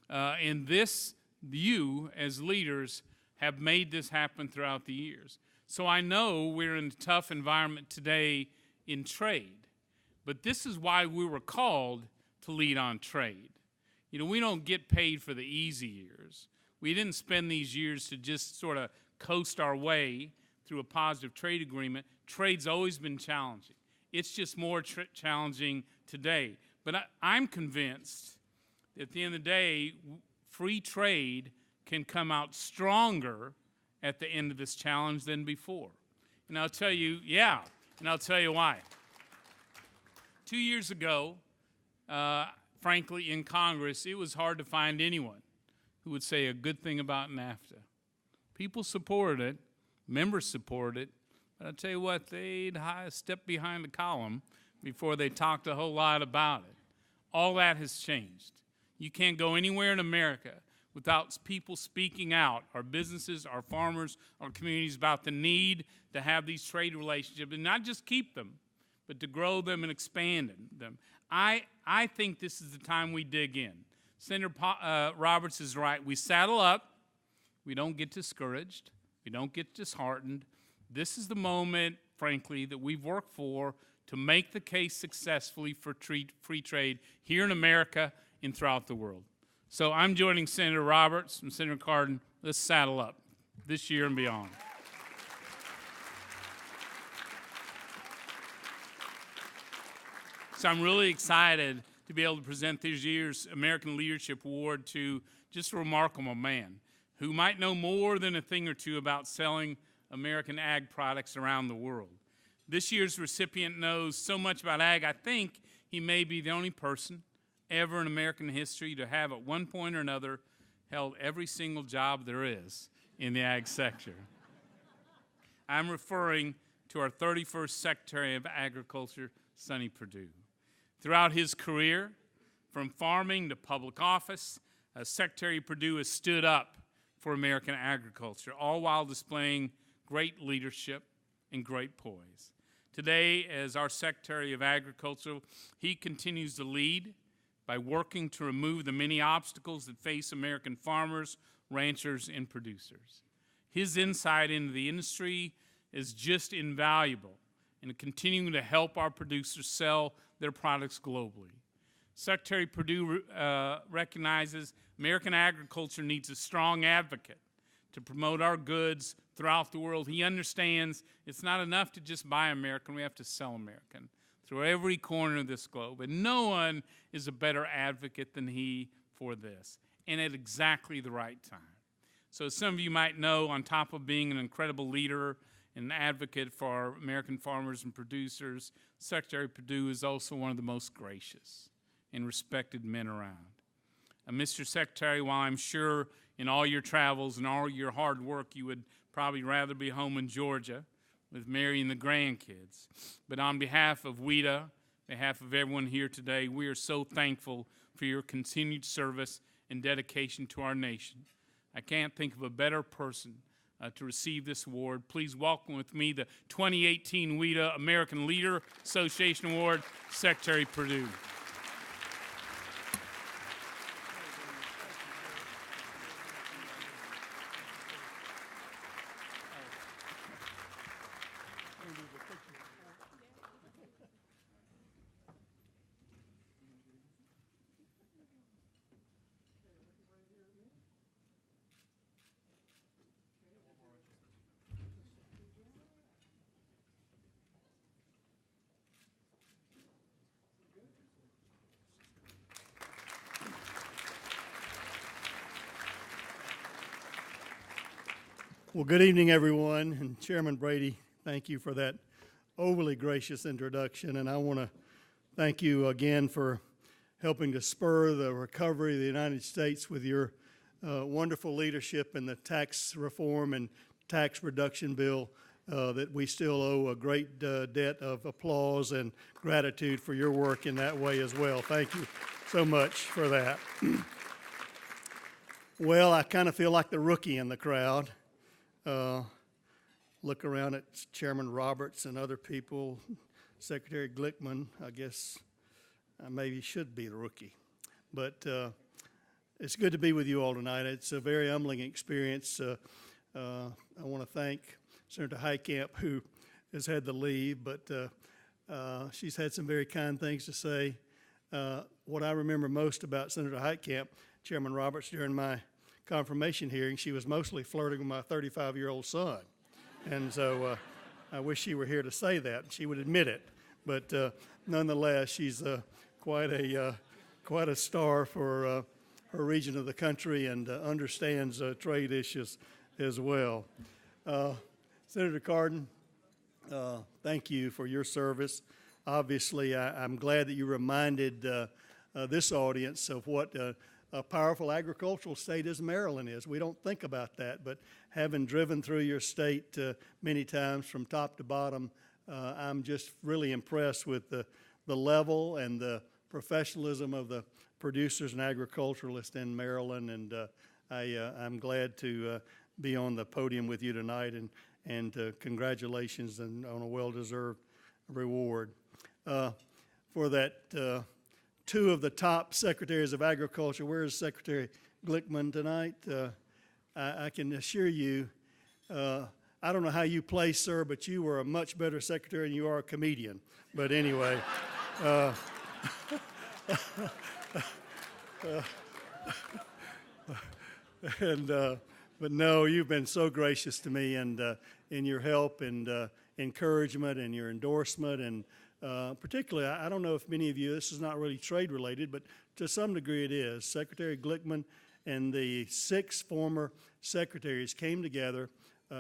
Speaker 7: And this, you as leaders, have made this happen throughout the years. So I know we're in a tough environment today in trade, but this is why we were called to lead on trade. You know, we don't get paid for the easy years. We didn't spend these years to just sort of coast our way through a positive trade agreement. Trade's always been challenging. It's just more challenging today. But I'm convinced that at the end of the day, free trade can come out stronger at the end of this challenge than before. And I'll tell you, and I'll tell you why. 2 years ago, frankly, in Congress, it was hard to find anyone who would say a good thing about NAFTA. People supported it, members supported it, but I'll tell you what, they'd step behind the column before they talked a whole lot about it. All that has changed. You can't go anywhere in America without people speaking out, our businesses, our farmers, our communities, about the need to have these trade relationships and not just keep them, but to grow them and expand them. I think this is the time we dig in. Senator Roberts is right. We saddle up. We don't get discouraged. We don't get disheartened. This is the moment, frankly, that we've worked for to make the case successfully for free trade here in America and throughout the world. So I'm joining Senator Roberts and Senator Cardin. Let's saddle up this year and beyond. So I'm really excited to be able to present this year's American Leadership Award to just a remarkable man who might know more than a thing or two about selling American ag products around the world. This year's recipient knows so much about ag, I think he may be the only person ever in American history to have at one point or another held every single job there is in the ag sector. I'm referring to our 31st Secretary of Agriculture, Sonny Perdue. Throughout his career, from farming to public office, Secretary Perdue has stood up for American agriculture, all while displaying great leadership and great poise. Today, as our Secretary of Agriculture, he continues to lead by working to remove the many obstacles that face American farmers, ranchers, and producers. His insight into the industry is just invaluable in continuing to help our producers sell their products globally. Secretary Perdue recognizes American agriculture needs a strong advocate to promote our goods throughout the world. He understands it's not enough to just buy American, we have to sell American through every corner of this globe. And no one is a better advocate than he for this, and at exactly the right time. So as some of you might know, on top of being an incredible leader and an advocate for our American farmers and producers, Secretary Perdue is also one of the most gracious and respected men around. Mr. Secretary, while I'm sure in all your travels and all your hard work you would probably rather be home in Georgia with Mary and the grandkids, but on behalf of WITA, behalf of everyone here today, we are so thankful for your continued service and dedication to our nation. I can't think of a better person to receive this award. Please welcome with me the 2018 WITA American Leader Association Award, Secretary Perdue.
Speaker 8: Well, good evening, everyone. And Chairman Brady, thank you for that overly gracious introduction. And I want to thank you again for helping to spur the recovery of the United States with your wonderful leadership in the tax reform and tax reduction bill that we still owe a great debt of applause and gratitude for your work in that way as well. Thank you so much for that. Well, I kind of feel like the rookie in the crowd. Look around at Chairman Roberts and other people, Secretary Glickman. I guess I maybe should be the rookie. But it's good to be with you all tonight. It's a very humbling experience. I want to thank Senator Heitkamp, who has had to leave, but she's had some very kind things to say. What I remember most about Senator Heitkamp, Chairman Roberts, during my confirmation hearing, she was mostly flirting with my 35-year-old son. And so I wish she were here to say that. She would admit it. But nonetheless, she's quite a star for her region of the country and understands trade issues as well. Senator Cardin, thank you for your service. Obviously, I'm glad that you reminded this audience of what a powerful agricultural state as Maryland is. We don't think about that, but having driven through your state many times from top to bottom, I'm just really impressed with the level and the professionalism of the producers and agriculturalists in Maryland, and I'm glad to be on the podium with you tonight, and congratulations on a well-deserved reward. For that two of the top secretaries of agriculture. Where is Secretary Glickman tonight? I can assure you, I don't know how you play, sir, but you were a much better secretary than you are a comedian. But anyway, but no, you've been so gracious to me, and in your help and encouragement and your endorsement, and particularly, I don't know if many of you, this is not really trade related, but to some degree it is. Secretary Glickman and the 6 former secretaries came together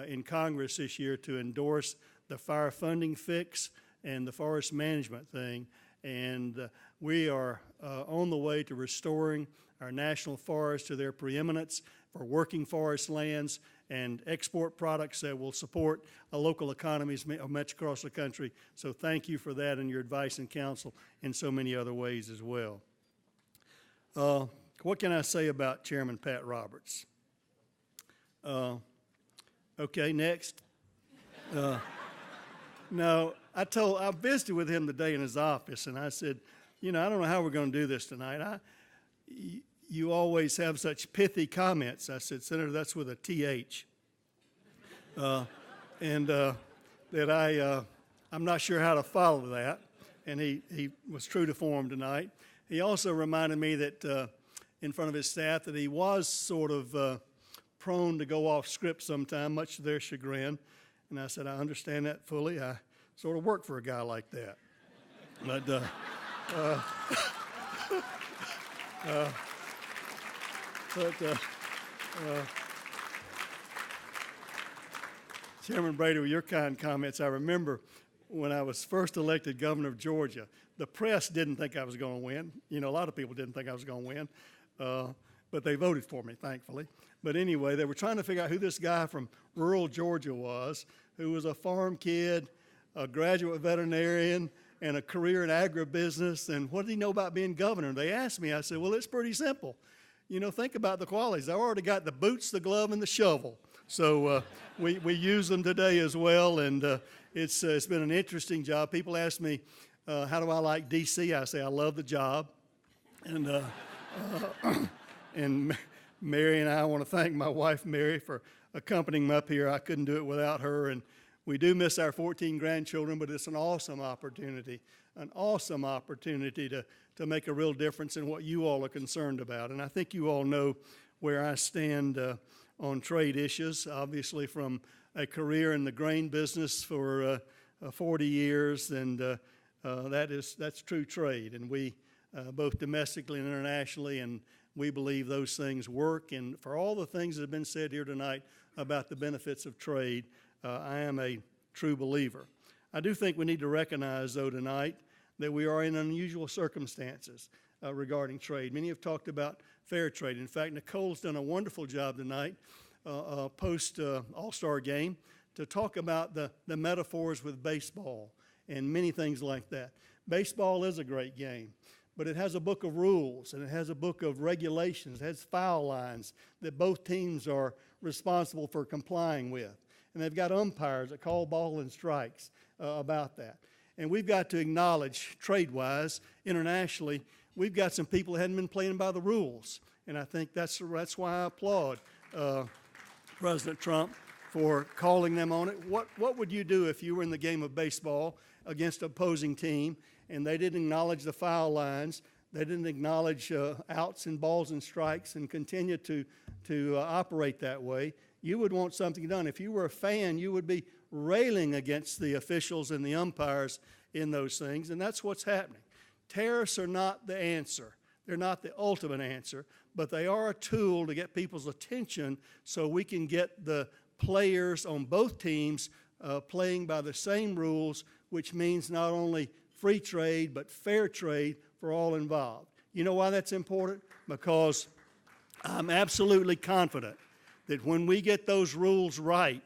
Speaker 8: in Congress this year to endorse the fire funding fix and the forest management thing. And we are on the way to restoring our national forests to their preeminence for working forest lands and export products that will support local economies much across the country. So thank you for that and your advice and counsel in so many other ways as well. What can I say about Chairman Pat Roberts? Okay, next. No, I visited with him today in his office, and I said, you know, I don't know how we're going to do this tonight. You always have such pithy comments. I said, Senator, that's with a TH. That I'm not sure how to follow that. And he was true to form tonight. He also reminded me that in front of his staff that he was sort of prone to go off script sometime, much to their chagrin. And I said, I understand that fully. I sort of work for a guy like that. Chairman Brady, with your kind comments, I remember when I was first elected governor of Georgia, the press didn't think I was going to win. You know, a lot of people didn't think I was going to win, but they voted for me, thankfully. But anyway, they were trying to figure out who this guy from rural Georgia was, who was a farm kid, a graduate veterinarian, and a career in agribusiness, and what did he know about being governor? They asked me, I said, well, it's pretty simple. You know, think about the qualities. I already got the boots, the glove, and the shovel. So we use them today as well, and it's been an interesting job. People ask me, how do I like D.C.? I say, I love the job. And, and Mary and I want to thank my wife, Mary, for accompanying me up here. I couldn't do it without her, and we do miss our 14 grandchildren, but it's an awesome opportunity to make a real difference in what you all are concerned about. And I think you all know where I stand on trade issues, obviously from a career in the grain business for 40 years, and that's true trade. And we, both domestically and internationally, and we believe those things work. And for all the things that have been said here tonight about the benefits of trade, I am a true believer. I do think we need to recognize, though, tonight that we are in unusual circumstances regarding trade. Many have talked about fair trade. In fact, Nicole's done a wonderful job tonight, post All-Star game, to talk about the metaphors with baseball and many things like that. Baseball is a great game, but it has a book of rules, and it has a book of regulations. It has foul lines that both teams are responsible for complying with. And they've got umpires that call ball and strikes about that. And we've got to acknowledge, trade-wise, internationally, we've got some people that hadn't been playing by the rules. And I think that's why I applaud President Trump for calling them on it. What would you do if you were in the game of baseball against an opposing team and they didn't acknowledge the foul lines, they didn't acknowledge outs and balls and strikes and continue to operate that way? You would want something done. If you were a fan, you would be railing against the officials and the umpires in those things, and that's what's happening. Tariffs are not the answer. They're not the ultimate answer, but they are a tool to get people's attention so we can get the players on both teams playing by the same rules, which means not only free trade, but fair trade for all involved. You know why that's important? Because I'm absolutely confident that when we get those rules right,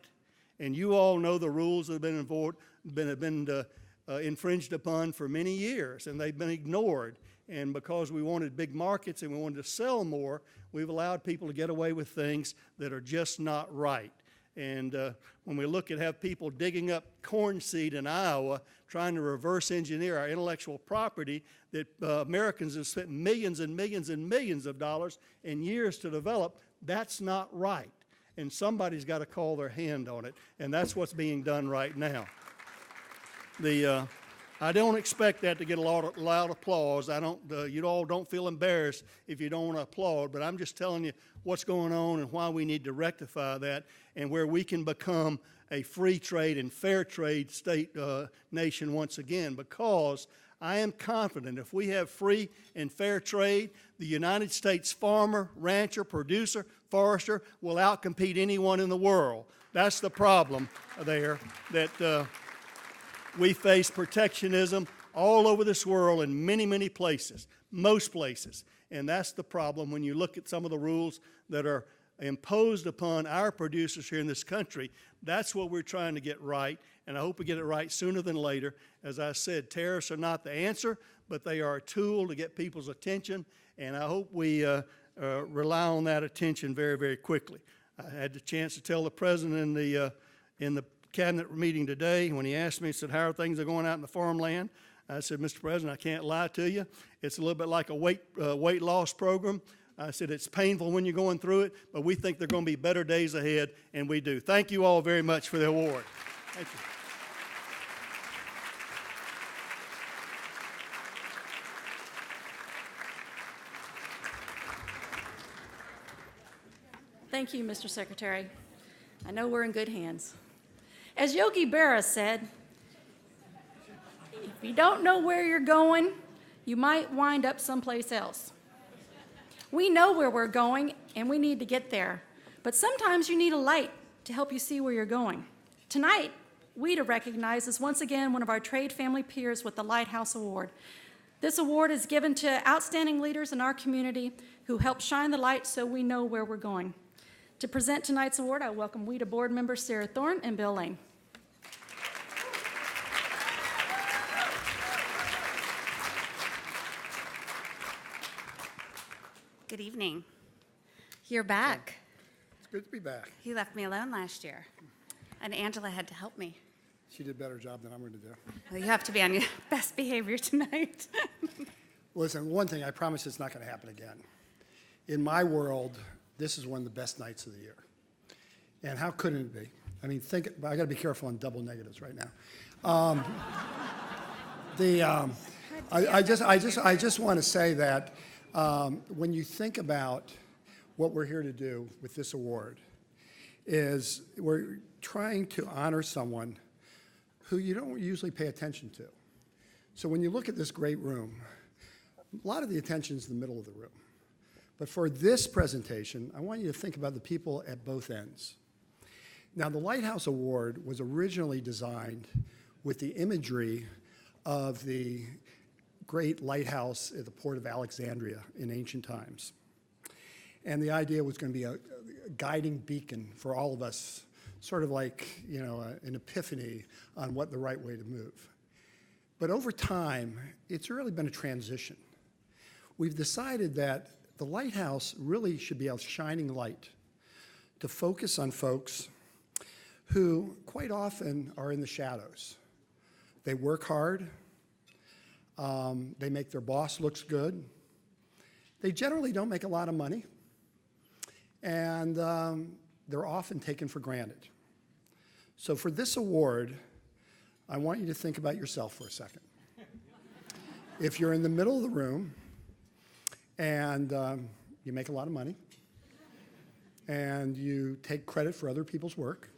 Speaker 8: and you all know the rules that have been infringed upon for many years, and they've been ignored. And because we wanted big markets and we wanted to sell more, we've allowed people to get away with things that are just not right. And when we look at have people digging up corn seed in Iowa, trying to reverse engineer our intellectual property that Americans have spent millions and millions and millions of dollars and years to develop, that's not right. And somebody's got to call their hand on it, and that's what's being done right now. I don't expect that to get a loud applause. You all don't feel embarrassed if you don't want to applaud, but I'm just telling you what's going on and why we need to rectify that, and where we can become a free trade and fair trade nation once again, because I am confident if we have free and fair trade, the United States farmer, rancher, producer, forester will outcompete anyone in the world. That's the problem there, that we face protectionism all over this world in many, many places, most places. And that's the problem when you look at some of the rules that are imposed upon our producers here in this country. That's what we're trying to get right, and I hope we get it right sooner than later. As I said, tariffs are not the answer, but they are a tool to get people's attention, and I hope we rely on that attention very, very quickly. I had the chance to tell the president in the cabinet meeting today when he asked me, he said, how are things going out in the farmland? I said, Mr. President, I can't lie to you. It's a little bit like a weight loss program. I said, it's painful when you're going through it, but we think there are going to be better days ahead, and we do. Thank you all very much for the award. Thank you.
Speaker 2: Thank you, Mr. Secretary. I know we're in good hands. As Yogi Berra said, if you don't know where you're going, you might wind up someplace else. We know where we're going, and we need to get there. But sometimes you need a light to help you see where you're going. Tonight, WITA recognizes once again one of our trade family peers with the Lighthouse Award. This award is given to outstanding leaders in our community who help shine the light so we know where we're going. To present tonight's award, I welcome WITA board members Sarah Thorne and Bill Lane.
Speaker 9: Good evening. You're back.
Speaker 10: It's good to be back.
Speaker 9: You left me alone last year, and Angela had to help me.
Speaker 10: She did a better job than I'm going to do.
Speaker 9: Well, you have to be on your best behavior tonight.
Speaker 10: Listen, one thing, I promise it's not going to happen again. In my world, this is one of the best nights of the year. And how couldn't it be? I mean, I got to be careful on double negatives right now. I just want to say that when you think about what we're here to do with this award, is we're trying to honor someone who you don't usually pay attention to. So when you look at this great room, a lot of the attention is in the middle of the room. But for this presentation, I want you to think about the people at both ends. Now, the Lighthouse Award was originally designed with the imagery of the great lighthouse at the port of Alexandria in ancient times. And the idea was going to be a guiding beacon for all of us, sort of like, you know, an epiphany on what the right way to move. But over time, it's really been a transition. We've decided that the lighthouse really should be a shining light to focus on folks who quite often are in the shadows. They work hard. They make their boss looks good. They generally don't make a lot of money. And they're often taken for granted. So for this award, I want you to think about yourself for a second. If you're in the middle of the room and you make a lot of money and you take credit for other people's work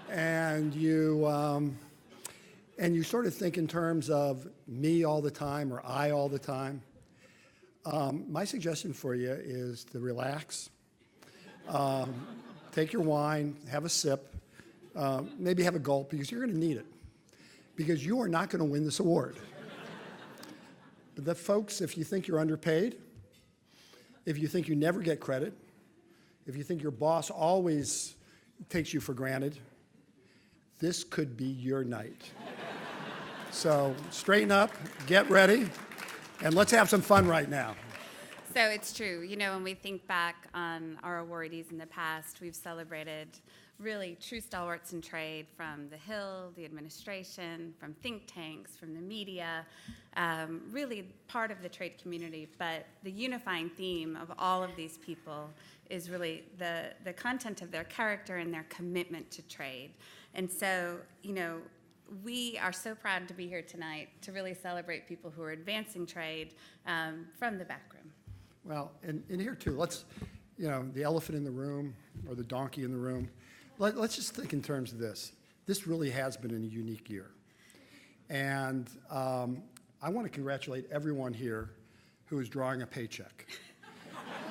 Speaker 10: and you sort of think in terms of me all the time or I all the time, my suggestion for you is to relax, take your wine, have a sip, maybe have a gulp, because you're going to need it, because you are not going to win this award. But the folks, if you think you're underpaid, if you think you never get credit, if you think your boss always takes you for granted, this could be your night. So straighten up, get ready, and let's have some fun right now.
Speaker 9: So it's true. You know, when we think back on our awardees in the past, we've celebrated really true stalwarts in trade from the Hill, the administration, from think tanks, from the media, really part of the trade community. But the unifying theme of all of these people is really the content of their character and their commitment to trade. And so, you know, we are so proud to be here tonight to really celebrate people who are advancing trade from the back room.
Speaker 10: Well, and here too, let's, you know, the elephant in the room or the donkey in the room, let's just think in terms of this. This really has been a unique year. And I want to congratulate everyone here who is drawing a paycheck.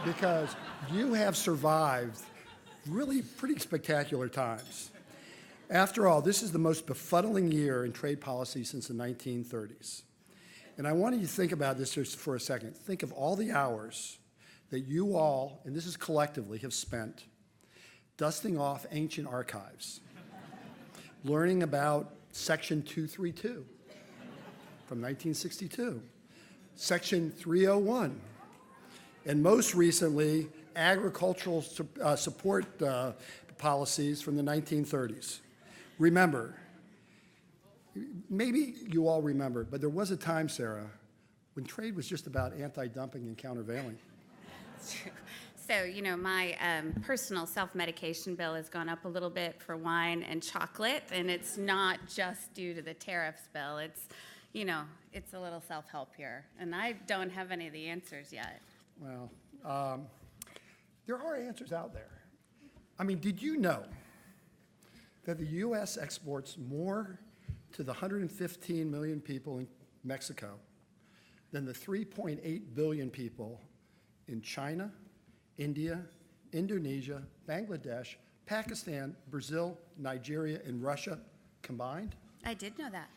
Speaker 10: Because you have survived really pretty spectacular times. After all, this is the most befuddling year in trade policy since the 1930s. And I want you to think about this just for a second. Think of all the hours that you all, and this is collectively, have spent dusting off ancient archives, learning about Section 232 from 1962, Section 301, and most recently, agricultural support policies from the 1930s. Remember, maybe you all remember, but there was a time, Sarah, when trade was just about anti-dumping and countervailing.
Speaker 9: That's true. So, you know, my personal self-medication bill has gone up a little bit for wine and chocolate, and it's not just due to the tariffs bill. It's, you know, it's a little self-help here, and I don't have any of the answers yet.
Speaker 10: Well, there are answers out there. I mean, did you know that the U.S. exports more to the 115 million people in Mexico than the 3.8 billion people in China, India, Indonesia, Bangladesh, Pakistan, Brazil, Nigeria, and Russia combined.
Speaker 9: I did know that.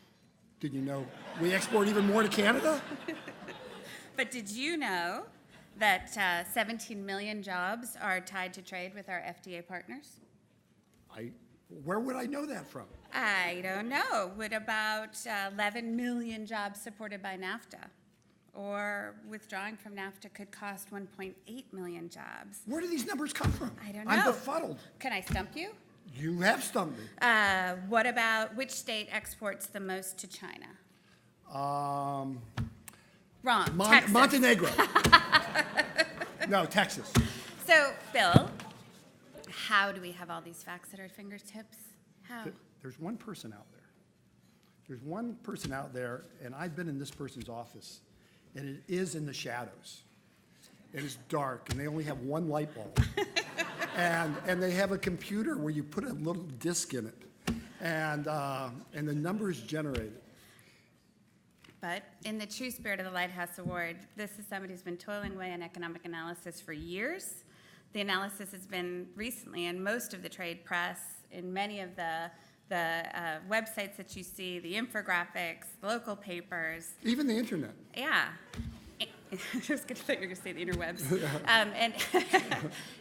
Speaker 10: Did you know we export even more to Canada?
Speaker 9: But did you know that 17 million jobs are tied to trade with our FDA partners?
Speaker 10: Where would I know that from?
Speaker 9: I don't know. Would about 11 million jobs supported by NAFTA? Or withdrawing from NAFTA could cost 1.8 million jobs.
Speaker 10: Where do these numbers come from?
Speaker 9: I don't know.
Speaker 10: I'm befuddled.
Speaker 9: Can I stump you?
Speaker 10: You have stumped me.
Speaker 9: What about which state exports the most to China? Wrong. Texas.
Speaker 10: Montenegro. No, Texas.
Speaker 9: So, Bill, how do we have all these facts at our fingertips? How?
Speaker 10: There's one person out there. There's one person out there, and I've been in this person's office, and it is in the shadows. It is dark, and they only have one light bulb. and they have a computer where you put a little disc in it, and the number is generated.
Speaker 9: But in the true spirit of the Lighthouse Award, this is somebody who's been toiling away on economic analysis for years. The analysis has been recently in most of the trade press, in many of the websites that you see, the infographics, the local papers.
Speaker 10: Even the internet.
Speaker 9: Yeah. I was going to say you're going to say the interwebs. And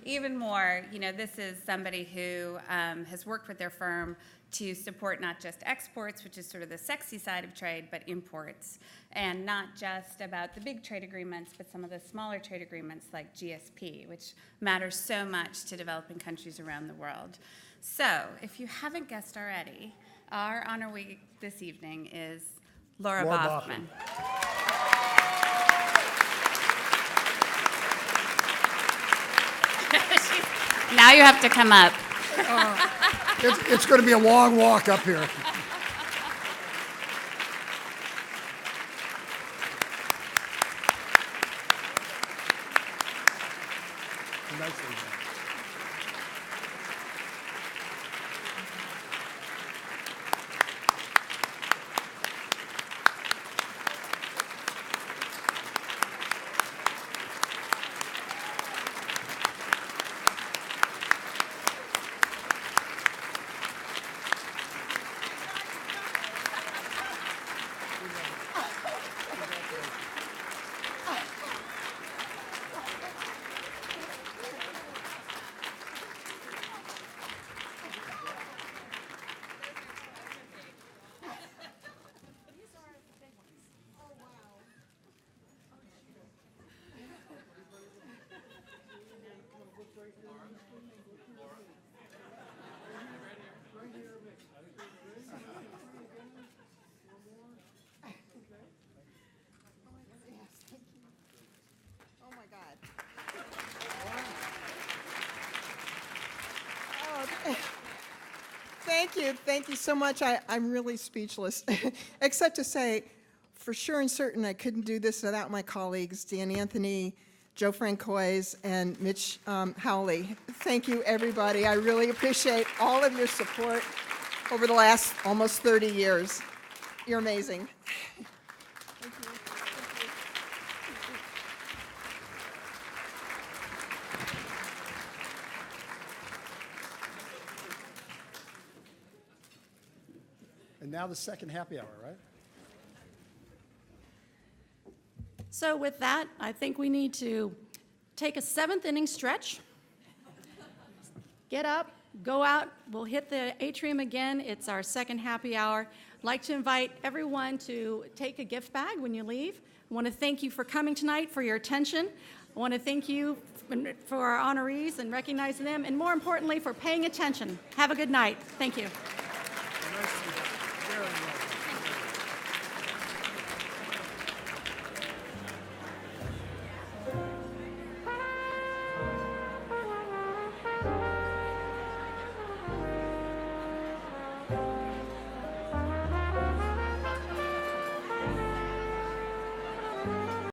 Speaker 9: even more, this is somebody who has worked with their firm to support not just exports, which is sort of the sexy side of trade, but imports. And not just about the big trade agreements, but some of the smaller trade agreements like GSP, which matters so much to developing countries around the world. So, if you haven't guessed already, our honoree this evening is Laura Baughman. Now you have to come up.
Speaker 10: It's going to be a long walk up here. Nicely done.
Speaker 11: Thank you so much. I'm really speechless, except to say, for sure and certain, I couldn't do this without my colleagues, Dan Anthony, Joe Francois, and Mitch Howley. Thank you, everybody. I really appreciate all of your support over the last almost 30 years. You're amazing. Thank you.
Speaker 10: And now the second happy hour, right?
Speaker 2: So with that, I think we need to take a seventh inning stretch. Get up, go out. We'll hit the atrium again. It's our second happy hour. I'd like to invite everyone to take a gift bag when you leave. I want to thank you for coming tonight, for your attention. I want to thank you for our honorees and recognizing them, and more importantly, for paying attention. Have a good night. Thank you.
Speaker 10: Nice to meet you.